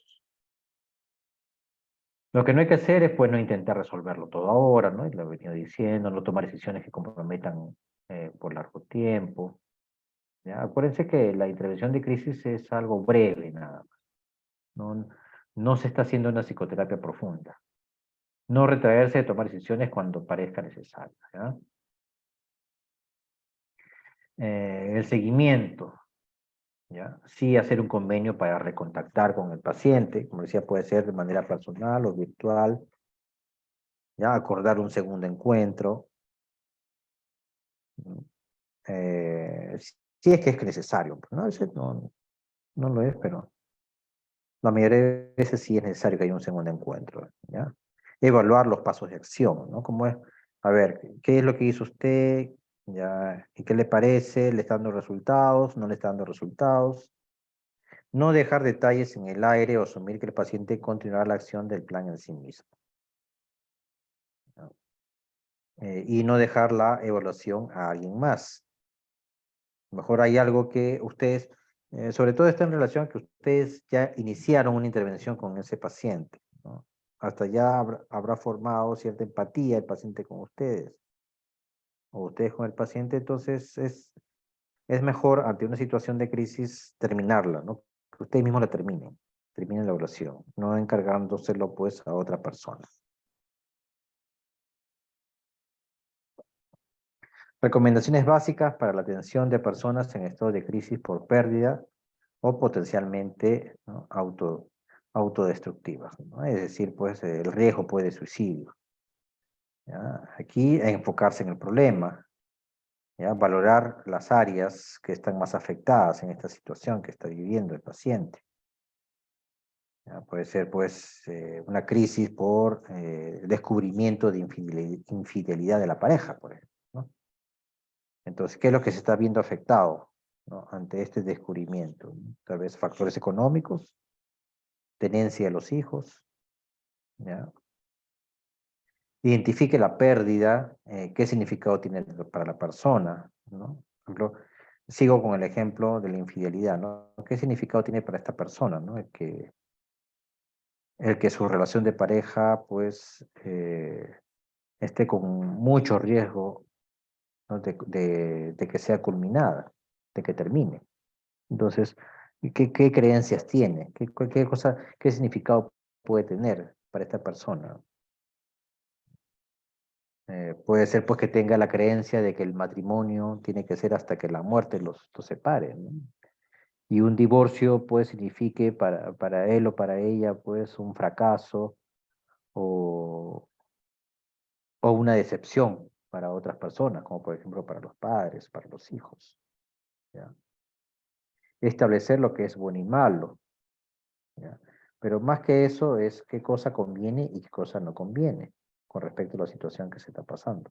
Lo que no hay que hacer es, pues, no intentar resolverlo todo ahora, ¿no? Y lo he venido diciendo, no tomar decisiones que comprometan por largo tiempo, ¿ya? Acuérdense que la intervención de crisis es algo breve, nada más. No se está haciendo una psicoterapia profunda. No retraerse de tomar decisiones cuando parezca necesario, ¿ya? El seguimiento, ¿ya? Sí hacer un convenio para recontactar con el paciente, como decía, puede ser de manera personal o virtual, ¿ya? Acordar un segundo encuentro, ¿no? Si es que es necesario, pues, ¿no? A veces no lo es, pero la mayoría de veces sí es necesario que haya un segundo encuentro, ¿ya? Evaluar los pasos de acción, ¿no? Como es, a ver, ¿qué es lo que hizo usted? ¿Ya? ¿Y qué le parece? ¿Le está dando resultados? ¿No le está dando resultados? No dejar detalles en el aire o asumir que el paciente continuará la acción del plan en sí mismo, ¿no? Y no dejar la evaluación a alguien más. Mejor hay algo que ustedes, sobre todo está en relación a que ustedes ya iniciaron una intervención con ese paciente, ¿no? Hasta ya habrá formado cierta empatía el paciente con ustedes, o ustedes con el paciente, entonces es mejor ante una situación de crisis terminarla, ¿no? Que ustedes mismos la terminen la oración, no encargándoselo pues a otra persona. Recomendaciones básicas para la atención de personas en estado de crisis por pérdida o potencialmente, ¿no?, autodestructivas, ¿no? Es decir, pues el riesgo pues, de suicidio. ¿Ya? Aquí enfocarse en el problema, ¿ya? Valorar las áreas que están más afectadas en esta situación que está viviendo el paciente. ¿Ya? Puede ser pues una crisis por descubrimiento de infidelidad de la pareja, por ejemplo, ¿no? Entonces, ¿qué es lo que se está viendo afectado, ¿no?, ante este descubrimiento? Tal vez factores económicos, tenencia de los hijos, ¿ya? Identifique la pérdida, qué significado tiene para la persona, ¿no? Por ejemplo, sigo con el ejemplo de la infidelidad, ¿no? ¿Qué significado tiene para esta persona, ¿no? El que su relación de pareja, pues, esté con mucho riesgo, ¿no?, de que sea culminada, de que termine. Entonces, ¿qué creencias tiene? ¿Qué significado puede tener para esta persona? Puede ser pues que tenga la creencia de que el matrimonio tiene que ser hasta que la muerte los separe, ¿no? Y un divorcio pues signifique para él o para ella pues un fracaso o, o una decepción para otras personas, como por ejemplo para los padres, para los hijos, ¿ya? Establecer lo que es bueno y malo, ¿ya? Pero más que eso es qué cosa conviene y qué cosa no conviene con respecto a la situación que se está pasando.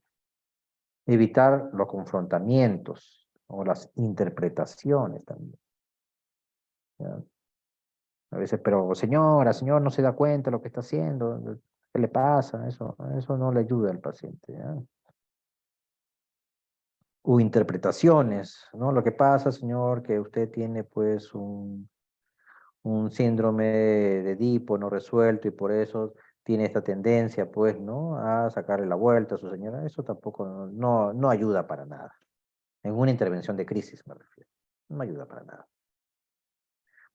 Evitar los confrontamientos o las interpretaciones también, ¿ya? A veces, pero señora, señor, no se da cuenta de lo que está haciendo, ¿qué le pasa? Eso no le ayuda al paciente, ¿ya? O interpretaciones, ¿no? Lo que pasa, señor, que usted tiene pues un síndrome de Edipo no resuelto y por eso tiene esta tendencia, pues, ¿no?, a sacarle la vuelta a su señora. Eso tampoco no ayuda para nada. En una intervención de crisis me refiero. No ayuda para nada.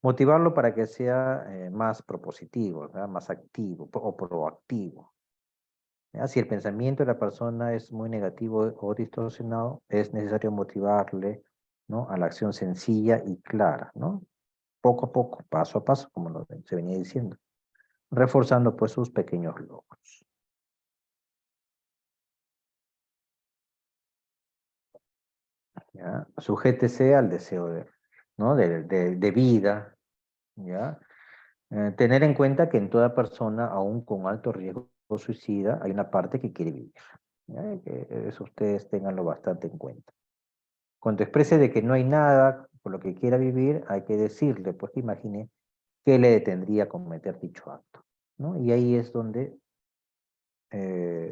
Motivarlo para que sea más propositivo, ¿verdad?, más activo o proactivo, ¿ya? Si el pensamiento de la persona es muy negativo o distorsionado, es necesario motivarle, ¿no?, a la acción sencilla y clara, ¿no? Poco a poco, paso a paso, como se venía diciendo, reforzando pues sus pequeños logros. ¿Ya? Sujétese al deseo ¿no?, de vida, ¿ya? Tener en cuenta que en toda persona, aún con alto riesgo suicida, hay una parte que quiere vivir, ¿ya? Que eso ustedes tenganlo bastante en cuenta. Cuando exprese de que no hay nada por lo que quiera vivir, hay que decirle, pues que imagine qué le detendría a cometer dicho acto, ¿no? Y ahí es donde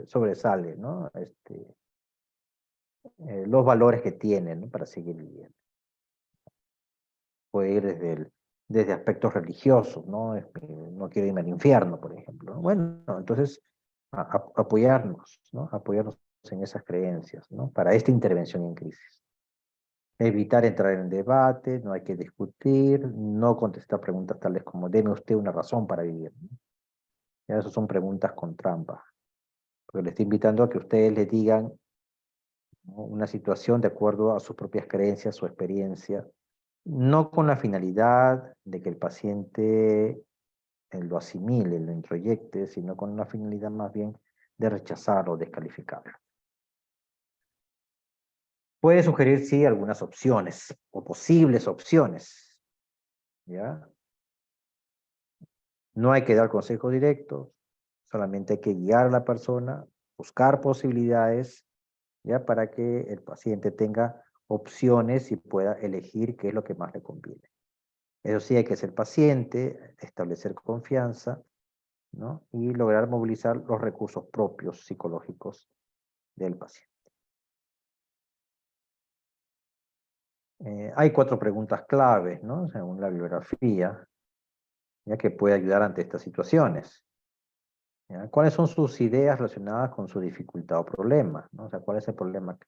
sobresale, ¿no?, los valores que tiene, ¿no?, para seguir viviendo. Puede ir desde aspectos religiosos, ¿no? No quiero irme al infierno, por ejemplo, ¿no? Bueno, entonces apoyarnos, ¿no? Apoyarnos en esas creencias, ¿no?, para esta intervención en crisis. Evitar entrar en debate, no hay que discutir, no contestar preguntas tales como deme usted una razón para vivir, ¿no? Ya esas son preguntas con trampa, porque le estoy invitando a que ustedes le digan, ¿no?, una situación de acuerdo a sus propias creencias o experiencia, no con la finalidad de que el paciente lo asimile, lo introyecte, sino con una finalidad más bien de rechazarlo o descalificarlo. Puede sugerir, sí, algunas opciones o posibles opciones, ¿ya? No hay que dar consejos directos, solamente hay que guiar a la persona, buscar posibilidades, ¿ya?, para que el paciente tenga opciones y pueda elegir qué es lo que más le conviene. Eso sí, hay que ser paciente, establecer confianza, ¿no?, y lograr movilizar los recursos propios psicológicos del paciente. Hay 4 preguntas claves, ¿no? Según la bibliografía, ya que puede ayudar ante estas situaciones. ¿Ya? ¿Cuáles son sus ideas relacionadas con su dificultad o problema? ¿No? O sea, ¿cuál es el problema?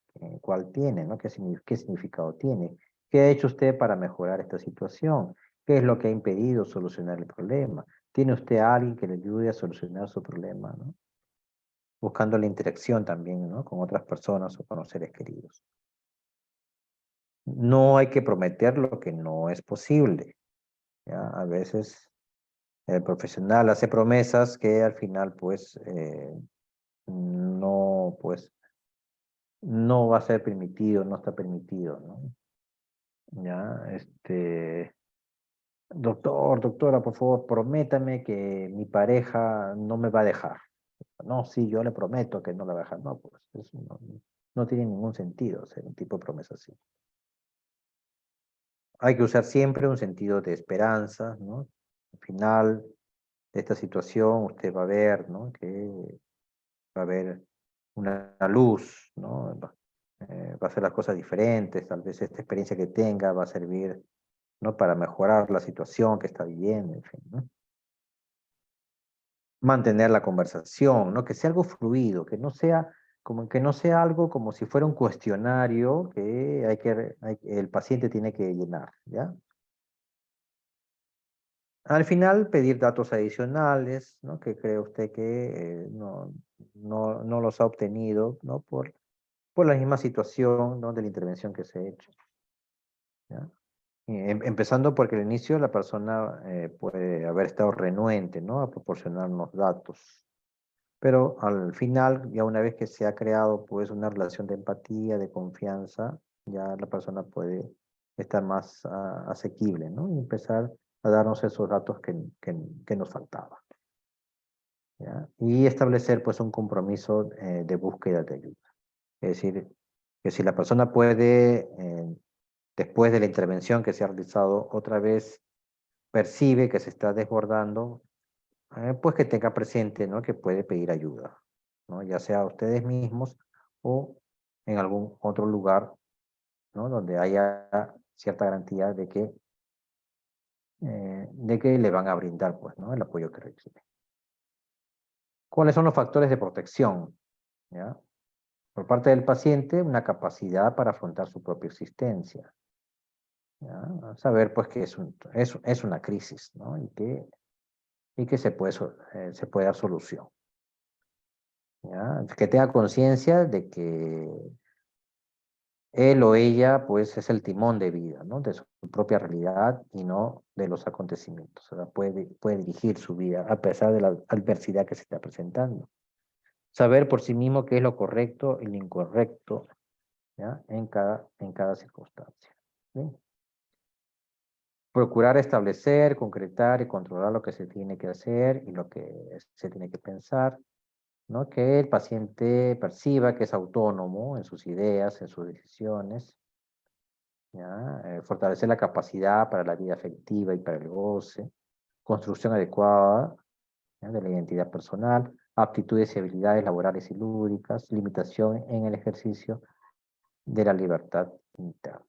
¿Cuál tiene? ¿No? ¿Qué significado tiene? ¿Qué ha hecho usted para mejorar esta situación? ¿Qué es lo que ha impedido solucionar el problema? ¿Tiene usted a alguien que le ayude a solucionar su problema? ¿No? Buscando la interacción también, ¿no? Con otras personas o con los seres queridos. No hay que prometer lo que no es posible. ¿Ya? A veces el profesional hace promesas que al final pues no, pues no va a ser permitido, no está permitido, ¿no? Ya, doctora, por favor, prométame que mi pareja no me va a dejar. No, sí, yo le prometo que no la va a dejar. No, pues eso no tiene ningún sentido hacer un tipo de promesa así. Hay que usar siempre un sentido de esperanza, ¿no? Al final de esta situación usted va a ver, ¿no? Que va a haber una luz, ¿no? Va a hacer las cosas diferentes, tal vez esta experiencia que tenga va a servir, ¿no? Para mejorar la situación que está viviendo, en fin, ¿no? Mantener la conversación, ¿no? Que sea algo fluido, que no sea algo como si fuera un cuestionario que el paciente tiene que llenar, ¿ya? Al final, pedir datos adicionales, ¿no? Que cree usted que no los ha obtenido, ¿no? Por la misma situación, ¿no? De la intervención que se ha hecho, ¿ya? Empezando porque al inicio la persona puede haber estado renuente, ¿no? A proporcionarnos datos. Pero al final, ya una vez que se ha creado pues una relación de empatía, de confianza, ya la persona puede estar más asequible, ¿no? Y empezar a darnos esos datos que nos faltaban, ¿ya? Y establecer pues un compromiso de búsqueda de ayuda. Es decir, que si la persona puede, después de la intervención que se ha realizado otra vez, percibe que se está desbordando, pues que tenga presente, ¿no? Que puede pedir ayuda, ¿no? Ya sea a ustedes mismos o en algún otro lugar, ¿no? Donde haya cierta garantía de que le van a brindar, pues, ¿no? El apoyo que requiere. ¿Cuáles son los factores de protección? ¿Ya? Por parte del paciente, una capacidad para afrontar su propia existencia. ¿Ya? Saber, pues, que es una crisis, ¿no? Y que se puede dar solución. ¿Ya? Que tenga conciencia de que él o ella, pues, es el timón de vida, ¿no? De su propia realidad y no de los acontecimientos. O sea, puede dirigir su vida a pesar de la adversidad que se está presentando. Saber por sí mismo qué es lo correcto y lo incorrecto, ¿ya? En cada circunstancia. ¿Sí? Procurar establecer, concretar y controlar lo que se tiene que hacer y lo que se tiene que pensar, ¿no? Que el paciente perciba que es autónomo en sus ideas, en sus decisiones, ¿ya? Fortalecer la capacidad para la vida afectiva y para el goce, construcción adecuada, ¿ya? De la identidad personal, aptitudes y habilidades laborales y lúdicas, limitación en el ejercicio de la libertad interna.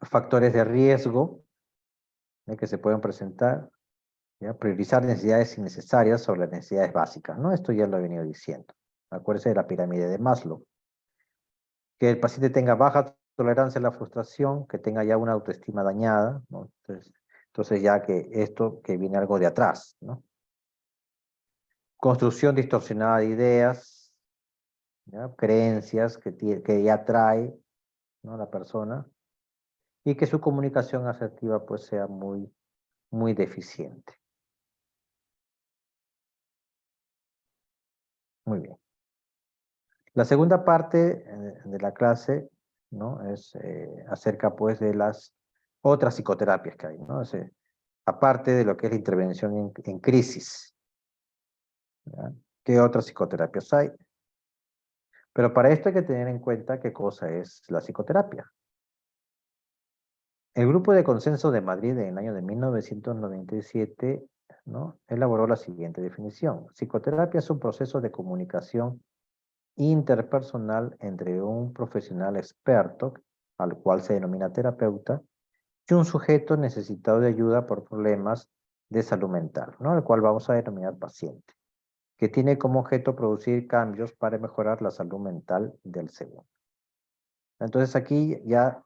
Factores de riesgo que se pueden presentar, ¿ya? Priorizar necesidades innecesarias sobre las necesidades básicas, ¿no? Esto ya lo he venido diciendo. Acuérdense de la pirámide de Maslow. Que el paciente tenga baja tolerancia a la frustración, que tenga ya una autoestima dañada, ¿no? Entonces ya que esto que viene algo de atrás, ¿no? Construcción distorsionada de ideas, ¿ya? Creencias que ya trae, ¿no? La persona, y que su comunicación asertiva pues sea muy deficiente. Muy bien. La segunda parte de la clase, ¿no? Es acerca pues de las otras psicoterapias que hay, ¿no? Aparte de lo que es la intervención en crisis, ¿ya? ¿Qué otras psicoterapias hay? Pero para esto hay que tener en cuenta qué cosa es la psicoterapia. El Grupo de Consenso de Madrid en el año de 1997, ¿no? Elaboró la siguiente definición. Psicoterapia es un proceso de comunicación interpersonal entre un profesional experto, al cual se denomina terapeuta, y un sujeto necesitado de ayuda por problemas de salud mental, ¿no? Al cual vamos a denominar paciente, que tiene como objeto producir cambios para mejorar la salud mental del segundo. Entonces aquí ya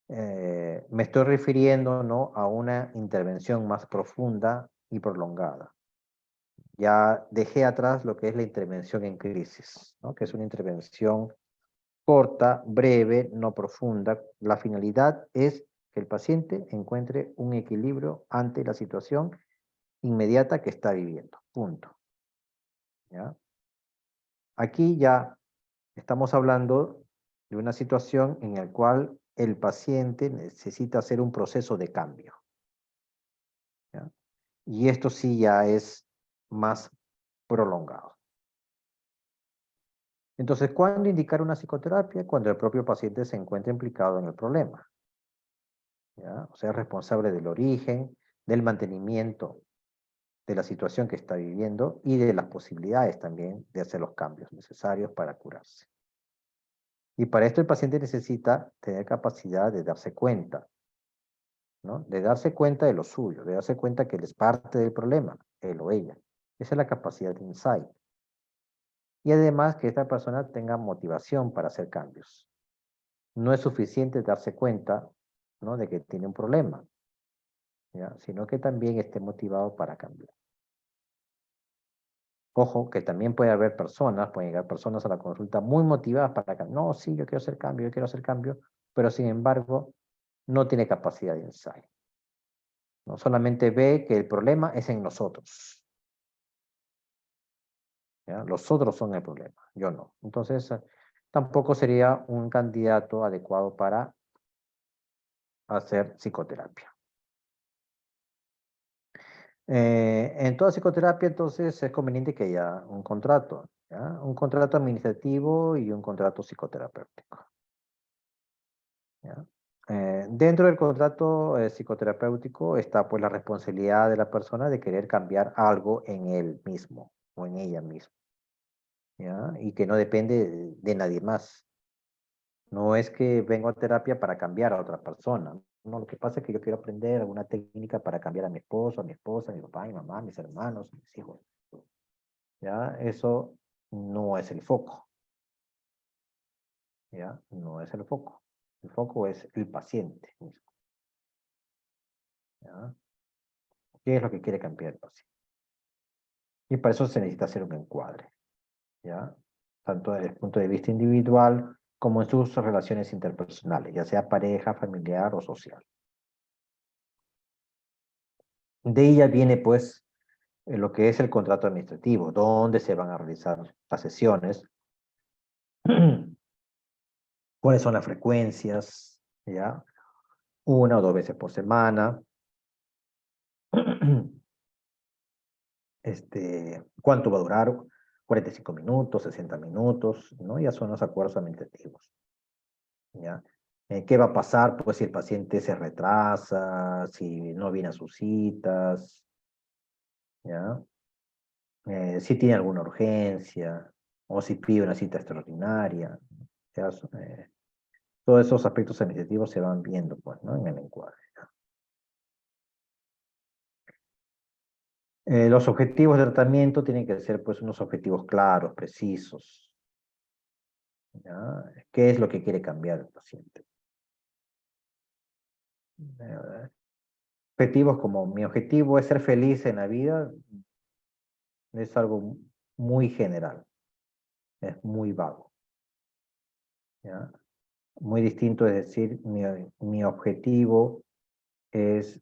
me estoy refiriendo, ¿no?, a una intervención más profunda y prolongada. Ya dejé atrás lo que es la intervención en crisis, ¿no?, que es una intervención corta, breve, no profunda. La finalidad es que el paciente encuentre un equilibrio ante la situación inmediata que está viviendo. Punto. ¿Ya? Aquí ya estamos hablando de una situación en la cual el paciente necesita hacer un proceso de cambio. ¿Ya? Y esto sí ya es más prolongado. Entonces, ¿cuándo indicar una psicoterapia? Cuando el propio paciente se encuentra implicado en el problema. ¿Ya? O sea, es responsable del origen, del mantenimiento de la situación que está viviendo y de las posibilidades también de hacer los cambios necesarios para curarse. Y para esto el paciente necesita tener capacidad de darse cuenta, ¿no? De darse cuenta de lo suyo, de darse cuenta que él es parte del problema, él o ella. Esa es la capacidad de insight. Y además que esta persona tenga motivación para hacer cambios. No es suficiente darse cuenta, ¿no?, de que tiene un problema, ¿ya?, sino que también esté motivado para cambiar. Ojo, que también puede haber personas, pueden llegar personas a la consulta muy motivadas para cambiar. No, sí, yo quiero hacer cambio, pero sin embargo, no tiene capacidad de insight. No solamente ve que el problema es en nosotros. ¿Ya? Los otros son el problema, yo no. Entonces, tampoco sería un candidato adecuado para hacer psicoterapia. En toda psicoterapia, entonces, es conveniente que haya un contrato, ¿ya? Un contrato administrativo y un contrato psicoterapéutico, ¿ya? Dentro del contrato psicoterapéutico está, pues, la responsabilidad de la persona de querer cambiar algo en él mismo o en ella misma, ¿ya? Y que no depende de nadie más. No es que vengo a terapia para cambiar a otra persona. No, lo que pasa es que yo quiero aprender alguna técnica para cambiar a mi esposo, a mi esposa, a mi papá, a mi mamá, a mis hermanos, a mis hijos. ¿Ya? Eso no es el foco. ¿Ya? No es el foco. El foco es el paciente mismo. ¿Ya? ¿Qué es lo que quiere cambiar el paciente? Y para eso se necesita hacer un encuadre. ¿Ya? Tanto desde el punto de vista individual como en sus relaciones interpersonales, ya sea pareja, familiar o social. De ella viene, pues, lo que es el contrato administrativo, dónde se van a realizar las sesiones, cuáles son las frecuencias, ¿ya? 1 o 2 veces por semana, cuánto va a durar, 45 minutos, 60 minutos, ¿no? Ya son los acuerdos administrativos, ¿ya? ¿Qué va a pasar, pues, si el paciente se retrasa, si no viene a sus citas, ¿ya? Si tiene alguna urgencia, o si pide una cita extraordinaria, ¿ya? Todos esos aspectos administrativos se van viendo, pues, ¿no?, en el encuadre. Los objetivos de tratamiento tienen que ser, pues, unos objetivos claros, precisos, ¿ya? ¿Qué es lo que quiere cambiar el paciente? Eh, Objetivos como mi objetivo es ser feliz en la vida es algo muy general, es muy vago, ¿ya? Muy distinto es decir, mi objetivo es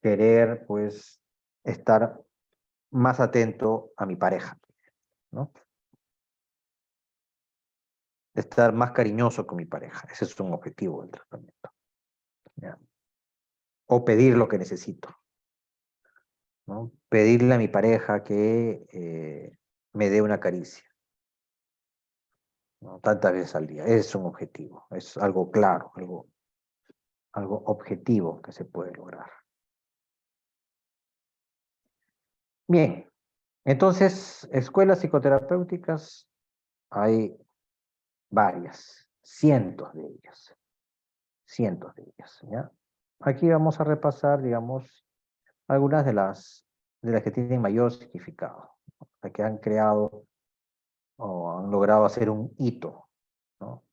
querer, pues, estar más atento a mi pareja, ¿no? Estar más cariñoso con mi pareja. Ese es un objetivo del tratamiento, ¿ya? O pedir lo que necesito, ¿no? Pedirle a mi pareja que me dé una caricia, ¿no?, tantas veces al día. Ese es un objetivo, es algo claro, algo objetivo que se puede lograr. Bien, entonces, escuelas psicoterapéuticas hay varias, cientos de ellas, ¿ya? Aquí vamos a repasar, digamos, algunas de las que tienen mayor significado, ¿no? Las que han creado o han logrado hacer un hito, ¿no?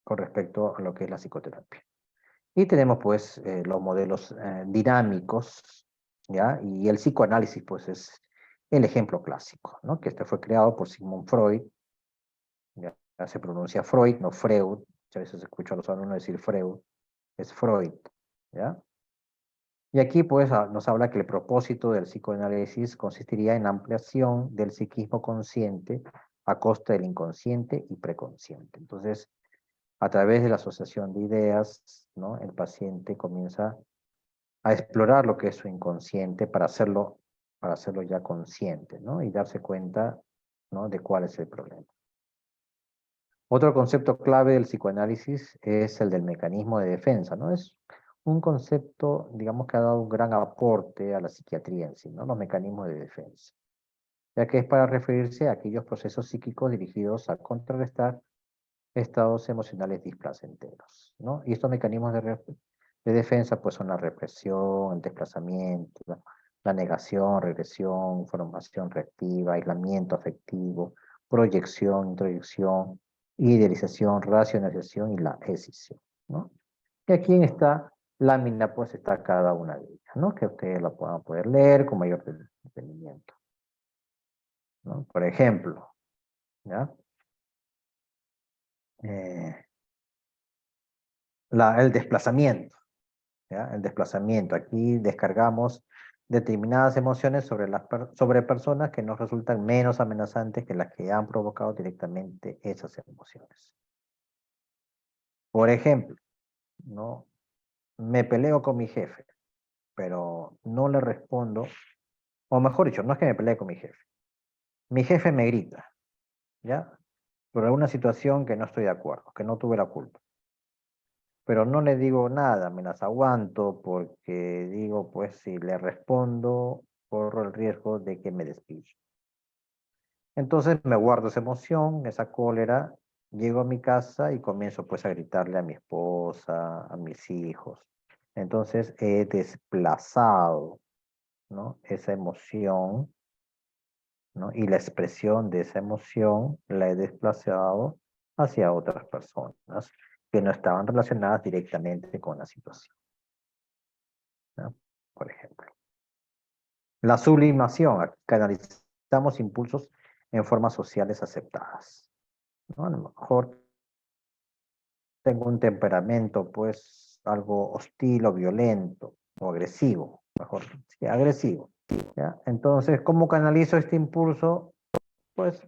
Con respecto a lo que es la psicoterapia. Y tenemos pues los modelos dinámicos, ¿ya? Y el psicoanálisis pues es el ejemplo clásico, ¿no? Que este fue creado por Sigmund Freud, ¿ya? Se pronuncia Freud, no Freud, muchas veces escucho a los alumnos decir Freud, es Freud, ¿ya? Y aquí pues nos habla que el propósito del psicoanálisis consistiría en ampliación del psiquismo consciente a costa del inconsciente y preconsciente. Entonces, a través de la asociación de ideas, ¿no? El paciente comienza a explorar lo que es su inconsciente para hacerlo ya consciente, ¿no? Y darse cuenta, ¿no? De cuál es el problema. Otro concepto clave del psicoanálisis es el del mecanismo de defensa, ¿no? Es un concepto, digamos, que ha dado un gran aporte a la psiquiatría en sí, ¿no? Los mecanismos de defensa, ya que es para referirse a aquellos procesos psíquicos dirigidos a contrarrestar estados emocionales displacenteros, ¿no? Y estos mecanismos de defensa, pues son la represión, el desplazamiento, la negación, regresión, formación reactiva, aislamiento afectivo, proyección, introyección, idealización, racionalización y la escisión, ¿no? Y aquí en esta lámina, pues está cada una de ellas, ¿no? Que ustedes la puedan poder leer con mayor detenimiento, ¿no? Por ejemplo, ¿ya? Eh, el desplazamiento, ¿ya? El desplazamiento. Aquí descargamos determinadas emociones sobre personas que nos resultan menos amenazantes que las que han provocado directamente esas emociones. Por ejemplo, ¿no? Me peleo con mi jefe, pero no le respondo, o mejor dicho, no es que me pelee con mi jefe. Mi jefe me grita, ¿ya? Por alguna situación que no estoy de acuerdo, que no tuve la culpa. Pero no le digo nada, me las aguanto porque digo, pues si le respondo, corro el riesgo de que me despide. Entonces me guardo esa emoción, esa cólera, llego a mi casa y comienzo pues a gritarle a mi esposa, a mis hijos. Entonces he desplazado, ¿no? Esa emoción, ¿no? Y la expresión de esa emoción la he desplazado hacia otras personas que no estaban relacionadas directamente con la situación, ¿no? Por ejemplo. La sublimación, canalizamos impulsos en formas sociales aceptadas, ¿no? A lo mejor tengo un temperamento, pues, algo hostil o violento, o agresivo, mejor, sí, agresivo, ¿ya? Entonces, ¿cómo canalizo este impulso? Pues,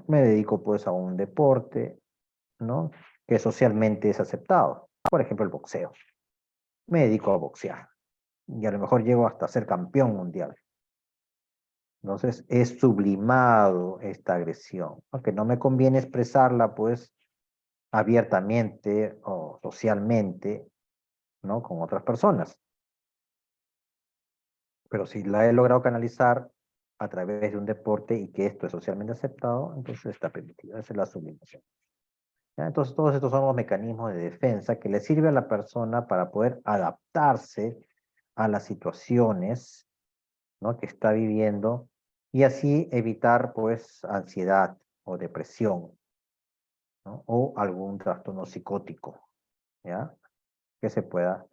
me dedico, pues, a un deporte, ¿no? Que socialmente es aceptado. Por ejemplo, el boxeo. Me dedico a boxear. Y a lo mejor llego hasta ser campeón mundial. Entonces, es sublimado esta agresión, aunque no me conviene expresarla, pues, abiertamente o socialmente, ¿no? Con otras personas. Pero si la he logrado canalizar a través de un deporte y que esto es socialmente aceptado, entonces está permitido. Esa es la sublimación, ¿ya? Entonces, todos estos son los mecanismos de defensa que le sirve a la persona para poder adaptarse a las situaciones, ¿no? Que está viviendo y así evitar, pues, ansiedad o depresión, ¿no? O algún trastorno psicótico, ¿ya? Que se pueda,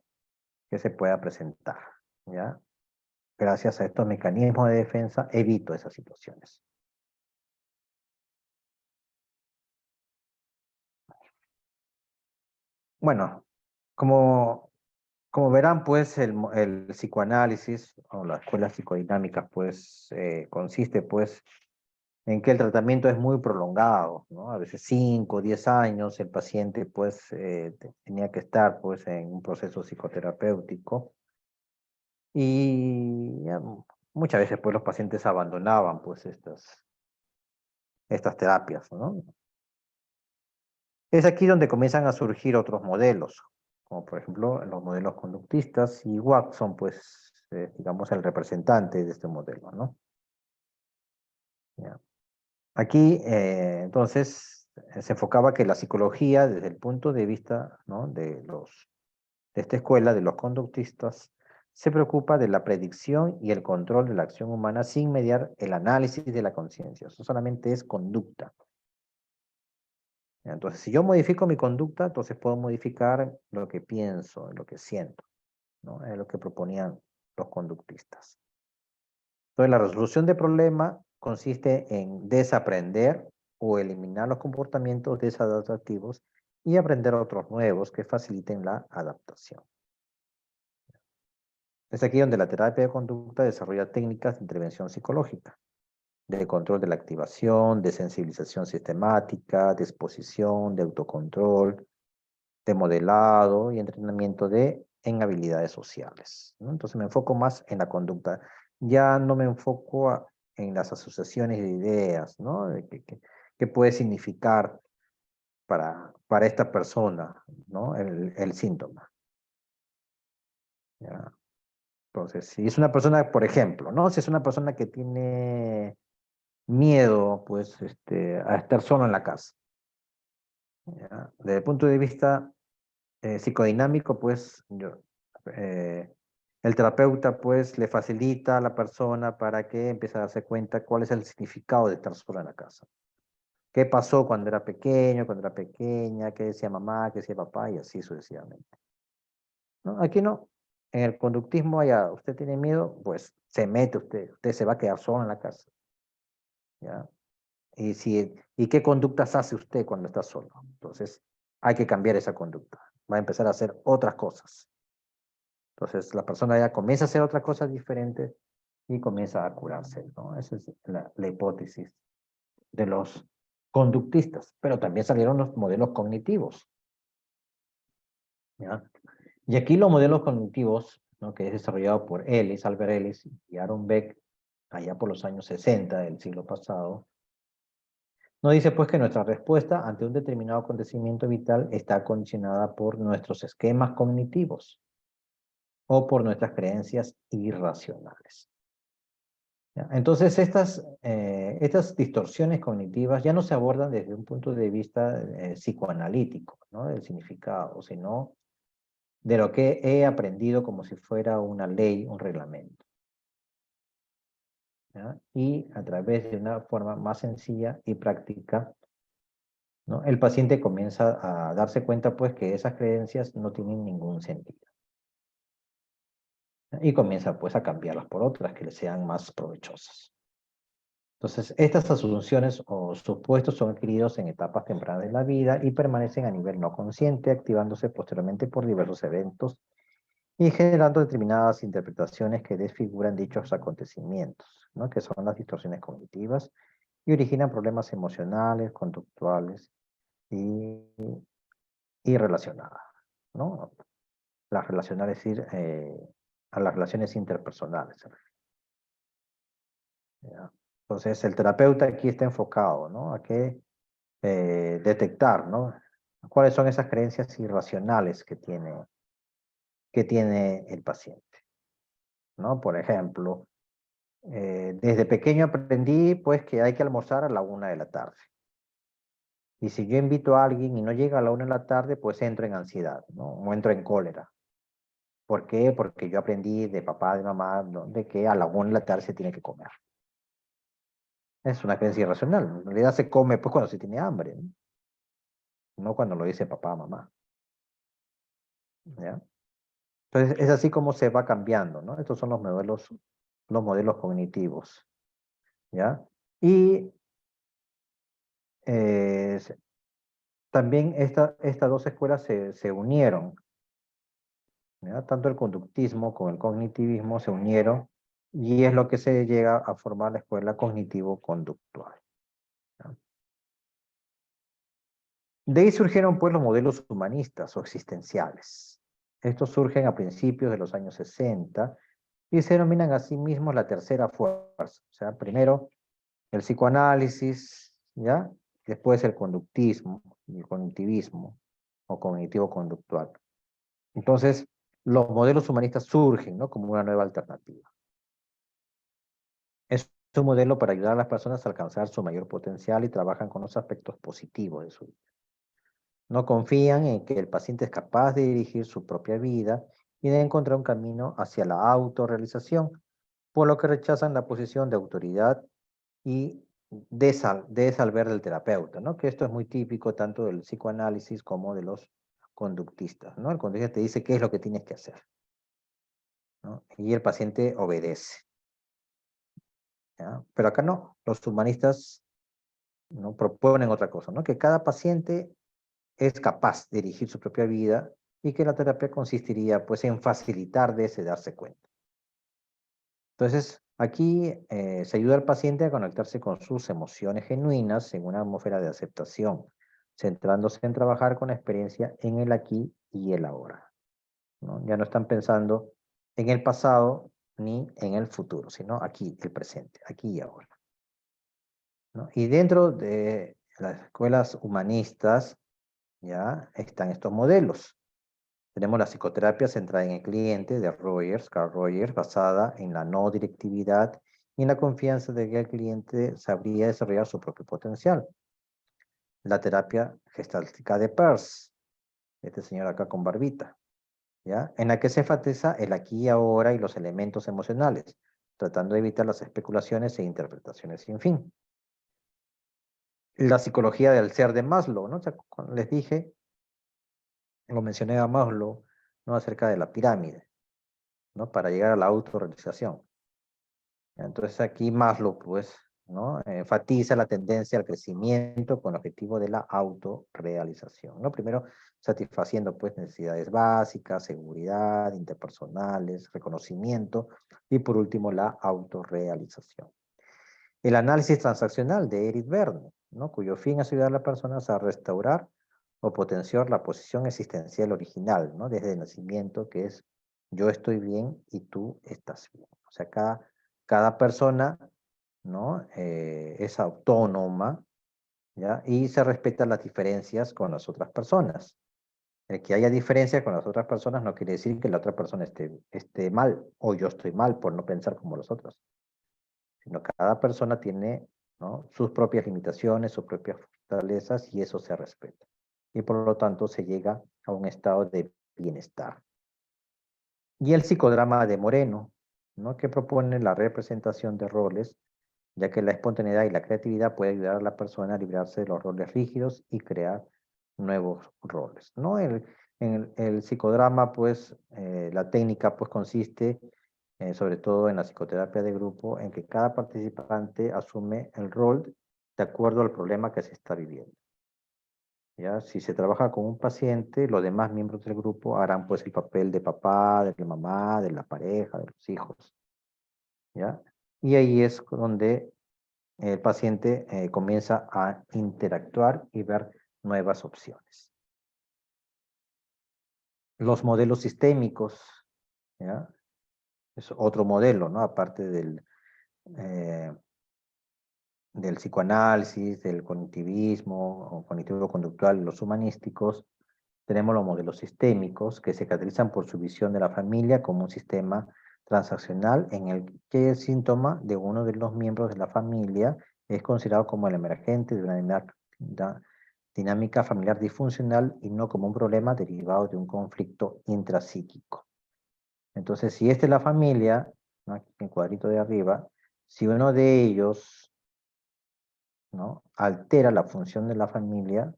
que se pueda presentar, ¿ya? Gracias a estos mecanismos de defensa, evito esas situaciones. Bueno, como verán, pues, el psicoanálisis o la escuela psicodinámica, pues, consiste, pues, en que el tratamiento es muy prolongado, ¿no? A veces 5, 10 años, el paciente, pues, tenía que estar, pues, en un proceso psicoterapéutico. Y ya, muchas veces, pues, los pacientes abandonaban, pues, estas terapias, ¿no? Es aquí donde comienzan a surgir otros modelos, como por ejemplo los modelos conductistas, y Watson, pues, digamos, el representante de este modelo, ¿no? Ya. Aquí, entonces, se enfocaba que la psicología, desde el punto de vista, ¿no?, de esta escuela, de los conductistas, se preocupa de la predicción y el control de la acción humana sin mediar el análisis de la conciencia. Eso solamente es conducta. Entonces, si yo modifico mi conducta, entonces puedo modificar lo que pienso, lo que siento, ¿no? Es lo que proponían los conductistas. Entonces, la resolución de problema consiste en desaprender o eliminar los comportamientos desadaptativos y aprender otros nuevos que faciliten la adaptación. Es aquí donde la terapia de conducta desarrolla técnicas de intervención psicológica, de control de la activación, de sensibilización sistemática, de exposición, de autocontrol, de modelado y entrenamiento en habilidades sociales, ¿no? Entonces me enfoco más en la conducta. Ya no me enfoco en las asociaciones de ideas, ¿no? ¿Qué puede significar para esta persona, ¿no?, el síntoma. ¿Ya? Entonces, si es una persona, por ejemplo, ¿no?, si es una persona que tiene miedo, pues, a estar solo en la casa, ¿ya? Desde el punto de vista psicodinámico, pues, el terapeuta, pues, le facilita a la persona para que empiece a darse cuenta cuál es el significado de estar solo en la casa. ¿Qué pasó cuando era pequeño, cuando era pequeña? ¿Qué decía mamá, qué decía papá? Y así sucesivamente, ¿no? Aquí no. En el conductismo, allá, usted tiene miedo, pues se mete usted se va a quedar solo en la casa, ¿ya? ¿Y qué conductas hace usted cuando está solo? Entonces, hay que cambiar esa conducta. Va a empezar a hacer otras cosas. Entonces, la persona ya comienza a hacer otras cosas diferentes y comienza a curarse, ¿no? Esa es la hipótesis de los conductistas. Pero también salieron los modelos cognitivos, ¿ya? Y aquí los modelos cognitivos, ¿no?, que es desarrollado por Albert Ellis y Aaron Beck, allá por los años 60 del siglo pasado, nos dice pues que nuestra respuesta ante un determinado acontecimiento vital está condicionada por nuestros esquemas cognitivos o por nuestras creencias irracionales. ¿Ya? Entonces estas distorsiones cognitivas ya no se abordan desde un punto de vista psicoanalítico, ¿no?, del significado, sino de lo que he aprendido como si fuera una ley, un reglamento, ¿ya? Y a través de una forma más sencilla y práctica, ¿no?, el paciente comienza a darse cuenta pues que esas creencias no tienen ningún sentido. ¿Ya? Y comienza pues a cambiarlas por otras que le sean más provechosas. Entonces, estas asunciones o supuestos son adquiridos en etapas tempranas de la vida y permanecen a nivel no consciente, activándose posteriormente por diversos eventos y generando determinadas interpretaciones que desfiguran dichos acontecimientos, ¿no?, que son las distorsiones cognitivas y originan problemas emocionales, conductuales y relacionadas, ¿no? Las relacionales, a las relaciones interpersonales. ¿Ya? Entonces, el terapeuta aquí está enfocado, ¿no?, a que detectar, ¿no?, cuáles son esas creencias irracionales que tiene el paciente, ¿no? Por ejemplo, desde pequeño aprendí pues que hay que almorzar a la 1 de la tarde. Y si yo invito a alguien y no llega a la 1 de la tarde, pues entro en ansiedad, ¿no?, o entro en cólera. ¿Por qué? Porque yo aprendí de papá, de mamá, ¿no?, de que a la 1 de la tarde se tiene que comer. Es una creencia irracional. En realidad se come pues cuando se tiene hambre, ¿no? No cuando lo dice papá, mamá, ¿ya? Entonces es así como se va cambiando, ¿no? Estos son los modelos cognitivos, ¿ya? Y eh, también estas dos escuelas se unieron, ¿ya? Tanto el conductismo como el cognitivismo se unieron y es lo que se llega a formar la escuela cognitivo-conductual, ¿ya? De ahí surgieron pues los modelos humanistas o existenciales. Estos surgen a principios de los años 60 y se denominan a sí mismos la tercera fuerza. O sea, primero el psicoanálisis, ¿ya? Después el conductismo y el cognitivismo o cognitivo-conductual. Entonces, los modelos humanistas surgen, ¿no?, como una nueva alternativa. Eso Es un modelo para ayudar a las personas a alcanzar su mayor potencial y trabajan con los aspectos positivos de su vida. No confían en que el paciente es capaz de dirigir su propia vida y de encontrar un camino hacia la autorrealización, por lo que rechazan la posición de autoridad y de salver del terapeuta, ¿no? Que esto es muy típico tanto del psicoanálisis como de los conductistas, ¿no? El conductista te dice qué es lo que tienes que hacer, ¿no? Y el paciente obedece, ¿ya? Pero acá no, los humanistas no proponen otra cosa, ¿no? Que cada paciente es capaz de dirigir su propia vida y que la terapia consistiría pues en facilitar de ese darse cuenta. Entonces, aquí se ayuda al paciente a conectarse con sus emociones genuinas en una atmósfera de aceptación, centrándose en trabajar con la experiencia en el aquí y el ahora, ¿no? Ya no están pensando en el pasado ni en el futuro, sino aquí, el presente, aquí y ahora, ¿no? Y dentro de las escuelas humanistas ya están estos modelos. Tenemos la psicoterapia centrada en el cliente de Carl Rogers, basada en la no directividad y en la confianza de que el cliente sabría desarrollar su propio potencial. La terapia gestáltica de Peirce, este señor acá con barbita, ¿ya? En la que se enfatiza el aquí y ahora y los elementos emocionales, tratando de evitar las especulaciones e interpretaciones sin fin. La psicología del ser de Maslow, ¿no? O sea, cuando les dije, lo mencioné a Maslow, ¿no? Acerca de la pirámide, ¿no? Para llegar a la autorrealización. Entonces aquí Maslow, pues, ¿no? Enfatiza la tendencia al crecimiento con el objetivo de la autorrealización, ¿no? Primero satisfaciendo, pues, necesidades básicas, seguridad, interpersonales, reconocimiento y por último la autorrealización. El análisis transaccional de Eric Berne, ¿no? Cuyo fin es ayudar a las personas a restaurar o potenciar la posición existencial original, ¿no? Desde el nacimiento, que es yo estoy bien y tú estás bien. O sea, cada persona, ¿no? Es autónoma, ¿ya? Y se respetan las diferencias con las otras personas. El que haya diferencias con las otras personas no quiere decir que la otra persona esté mal o yo estoy mal por no pensar como los otros, sino que cada persona tiene, ¿no? Sus propias limitaciones, sus propias fortalezas y eso se respeta. Y por lo tanto se llega a un estado de bienestar. Y el psicodrama de Moreno, ¿no? Que propone la representación de roles, ya que la espontaneidad y la creatividad puede ayudar a la persona a librarse de los roles rígidos y crear nuevos roles, ¿no? En el psicodrama, pues, la técnica, pues, consiste, sobre todo en la psicoterapia de grupo, en que cada participante asume el rol de acuerdo al problema que se está viviendo. ¿Ya? Si se trabaja con un paciente, los demás miembros del grupo harán pues el papel de papá, de la mamá, de la pareja, de los hijos. ¿Ya? Y ahí es donde el paciente comienza a interactuar y ver nuevas opciones. Los modelos sistémicos, ¿ya? Es otro modelo, ¿no? Aparte del psicoanálisis, del cognitivismo o cognitivo-conductual, los humanísticos, tenemos los modelos sistémicos que se caracterizan por su visión de la familia como un sistema transaccional en el que el síntoma de uno de los miembros de la familia es considerado como el emergente de una dinámica familiar disfuncional y no como un problema derivado de un conflicto intrapsíquico. Entonces, si esta es la familia, ¿no? Aquí en el cuadrito de arriba, si uno de ellos, ¿no? altera la función de la familia,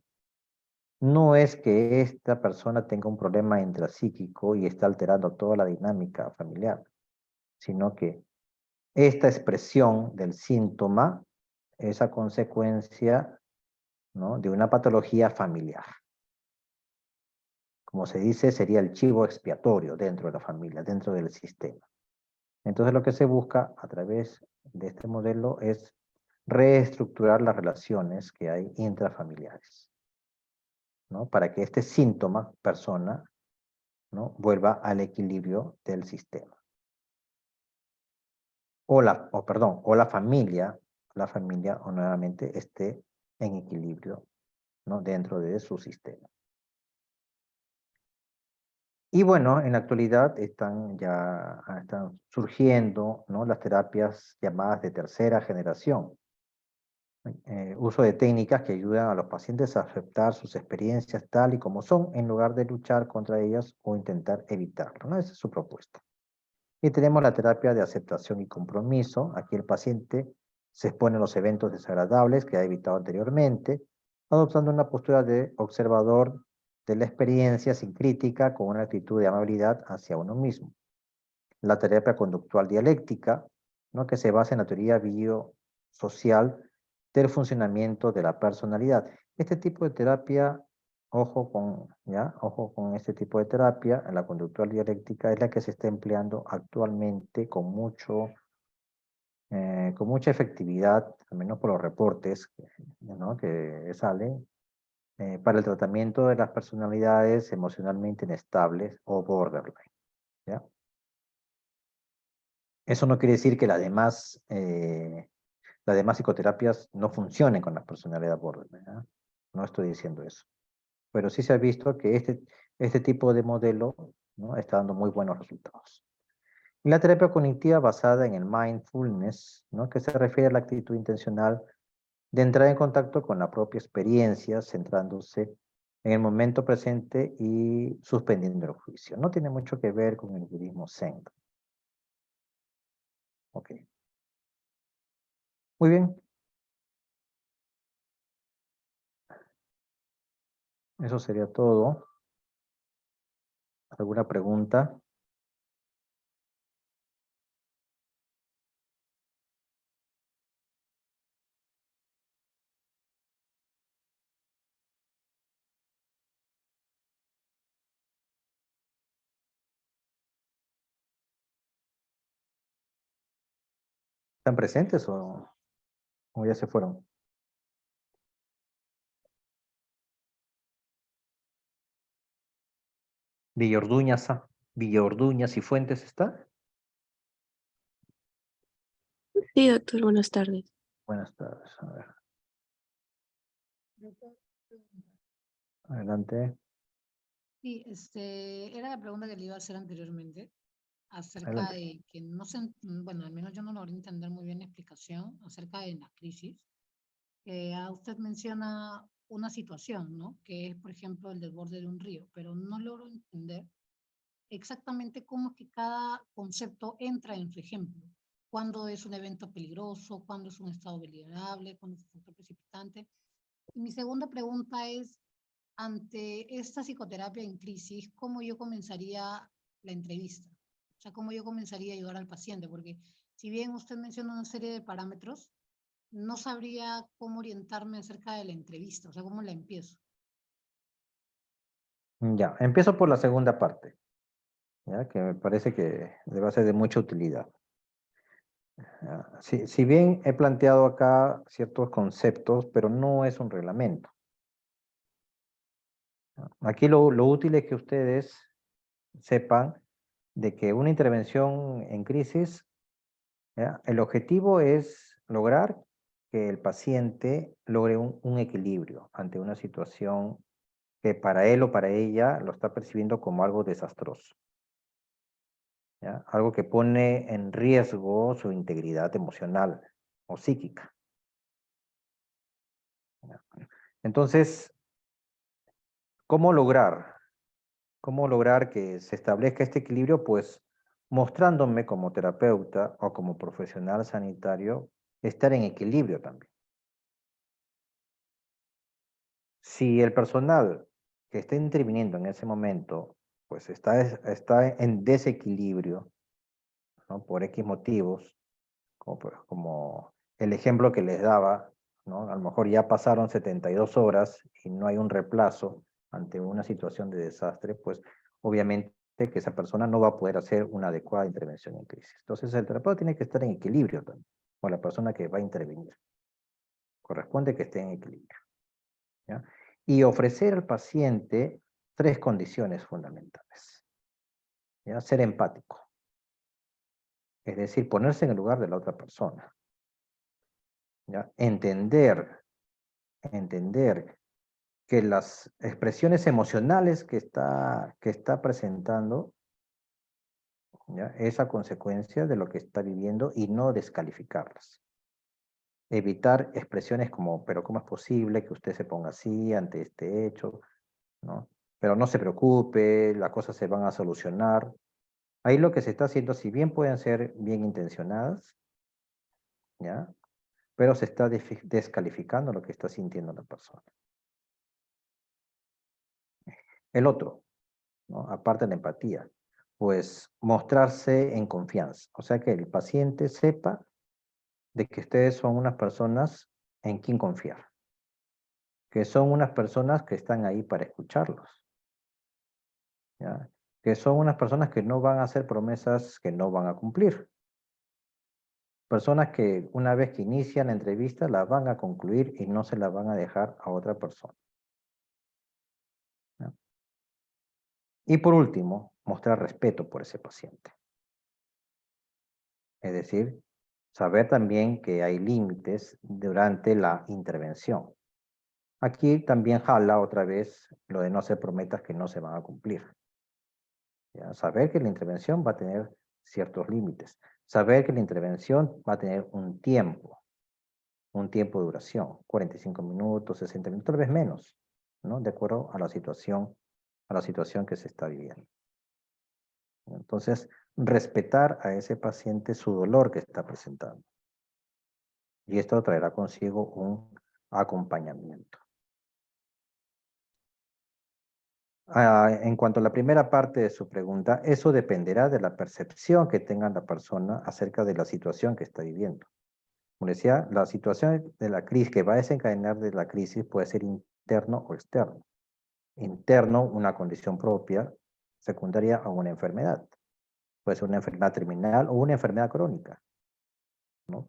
no es que esta persona tenga un problema intrapsíquico y está alterando toda la dinámica familiar, sino que esta expresión del síntoma es a consecuencia, ¿no? de una patología familiar. Como se dice, sería el chivo expiatorio dentro de la familia, dentro del sistema. Entonces lo que se busca a través de este modelo es reestructurar las relaciones que hay intrafamiliares, ¿no? Para que este síntoma, persona, ¿no? vuelva al equilibrio del sistema. O la familia o nuevamente esté en equilibrio, ¿no? dentro de su sistema. Y bueno, en la actualidad están surgiendo, ¿no?, las terapias llamadas de tercera generación. Uso de técnicas que ayudan a los pacientes a aceptar sus experiencias tal y como son, en lugar de luchar contra ellas o intentar evitarlo, ¿no? Esa es su propuesta. Y tenemos la terapia de aceptación y compromiso. Aquí el paciente se expone a los eventos desagradables que ha evitado anteriormente, adoptando una postura de observador de la experiencia sin crítica, con una actitud de amabilidad hacia uno mismo. La terapia conductual dialéctica, ¿no?, que se basa en la teoría biosocial del funcionamiento de la personalidad. Este tipo de terapia, ojo con este tipo de terapia, la conductual dialéctica es la que se está empleando actualmente con mucha efectividad, al menos por los reportes, ¿no?, que salen, para el tratamiento de las personalidades emocionalmente inestables o borderline, ¿ya? Eso no quiere decir que las demás psicoterapias no funcionen con la personalidad borderline, ¿ah? No estoy diciendo eso. Pero sí se ha visto que este tipo de modelo, ¿no?, está dando muy buenos resultados. Y la terapia cognitiva basada en el mindfulness, ¿no?, que se refiere a la actitud intencional de entrar en contacto con la propia experiencia, centrándose en el momento presente y suspendiendo el juicio. No tiene mucho que ver con el budismo zen. Ok. Muy bien. Eso sería todo. ¿Alguna pregunta? ¿Están presentes o ya se fueron? Villorduñas y Fuentes está. Sí, doctor, buenas tardes. Buenas tardes. A ver, Doctor, adelante. sí, era la pregunta que le iba a hacer anteriormente acerca Adelante. de que no sé, bueno, al menos yo no logré entender muy bien la explicación acerca de la crisis. Usted menciona una situación, ¿no? Que es, por ejemplo, el desborde de un río, pero no logro entender exactamente cómo es que cada concepto entra en su ejemplo. Cuándo es un evento peligroso, cuándo es un estado vulnerable, cuándo es un factor precipitante. Y mi segunda pregunta es, ante esta psicoterapia en crisis, ¿cómo yo comenzaría la entrevista? O sea, ¿cómo yo comenzaría a ayudar al paciente? Porque si bien usted menciona una serie de parámetros, no sabría cómo orientarme acerca de la entrevista, o sea, cómo la empiezo. Ya, empiezo por la segunda parte, ya, que me parece que le va a ser de mucha utilidad. Si bien he planteado acá ciertos conceptos, pero no es un reglamento. Aquí lo útil es que ustedes sepan de que una intervención en crisis, ¿ya?, el objetivo es lograr que el paciente logre un equilibrio ante una situación que para él o para ella lo está percibiendo como algo desastroso, ¿ya? Algo que pone en riesgo su integridad emocional o psíquica, ¿ya? Entonces, ¿cómo lograr? ¿Cómo lograr que se establezca este equilibrio? Pues mostrándome como terapeuta o como profesional sanitario estar en equilibrio también. Si el personal que está interviniendo en ese momento pues está en desequilibrio, ¿no?, por X motivos, como el ejemplo que les daba, ¿no? A lo mejor ya pasaron 72 horas y no hay un reemplazo ante una situación de desastre, pues obviamente que esa persona no va a poder hacer una adecuada intervención en crisis. Entonces el terapeuta tiene que estar en equilibrio también, con la persona que va a intervenir. Corresponde que esté en equilibrio, ¿ya? Y ofrecer al paciente 3 condiciones fundamentales, ¿ya? Ser empático, es decir, ponerse en el lugar de la otra persona, ¿ya? Entender que las expresiones emocionales que está presentando, ¿ya? Es a consecuencia de lo que está viviendo y no descalificarlas. Evitar expresiones como, pero ¿cómo es posible que usted se ponga así ante este hecho? ¿No? Pero no se preocupe, las cosas se van a solucionar. Ahí lo que se está haciendo, si bien pueden ser bien intencionadas, ¿ya? Pero se está descalificando lo que está sintiendo la persona. El otro, ¿no? Aparte de la empatía, pues mostrarse en confianza. O sea, que el paciente sepa de que ustedes son unas personas en quien confiar, que son unas personas que están ahí para escucharlos, ¿ya? Que son unas personas que no van a hacer promesas que no van a cumplir. Personas que una vez que inician la entrevista la van a concluir y no se la van a dejar a otra persona, ¿ya? Y por último, mostrar respeto por ese paciente. Es decir, saber también que hay límites durante la intervención. Aquí también jala otra vez lo de no hacer promesas que no se van a cumplir, ¿ya? Saber que la intervención va a tener ciertos límites. Saber que la intervención va a tener un tiempo de duración, 45 minutos, 60 minutos, tal vez menos, ¿no? De acuerdo a la situación que se está viviendo. Entonces, respetar a ese paciente su dolor que está presentando. Y esto traerá consigo un acompañamiento. En cuanto a la primera parte de su pregunta, eso dependerá de la percepción que tenga la persona acerca de la situación que está viviendo. Como decía, la situación de la crisis que va a desencadenar de la crisis puede ser interno o externo. Interno, una condición propia, secundaria a una enfermedad. Puede ser una enfermedad terminal o una enfermedad crónica, ¿no?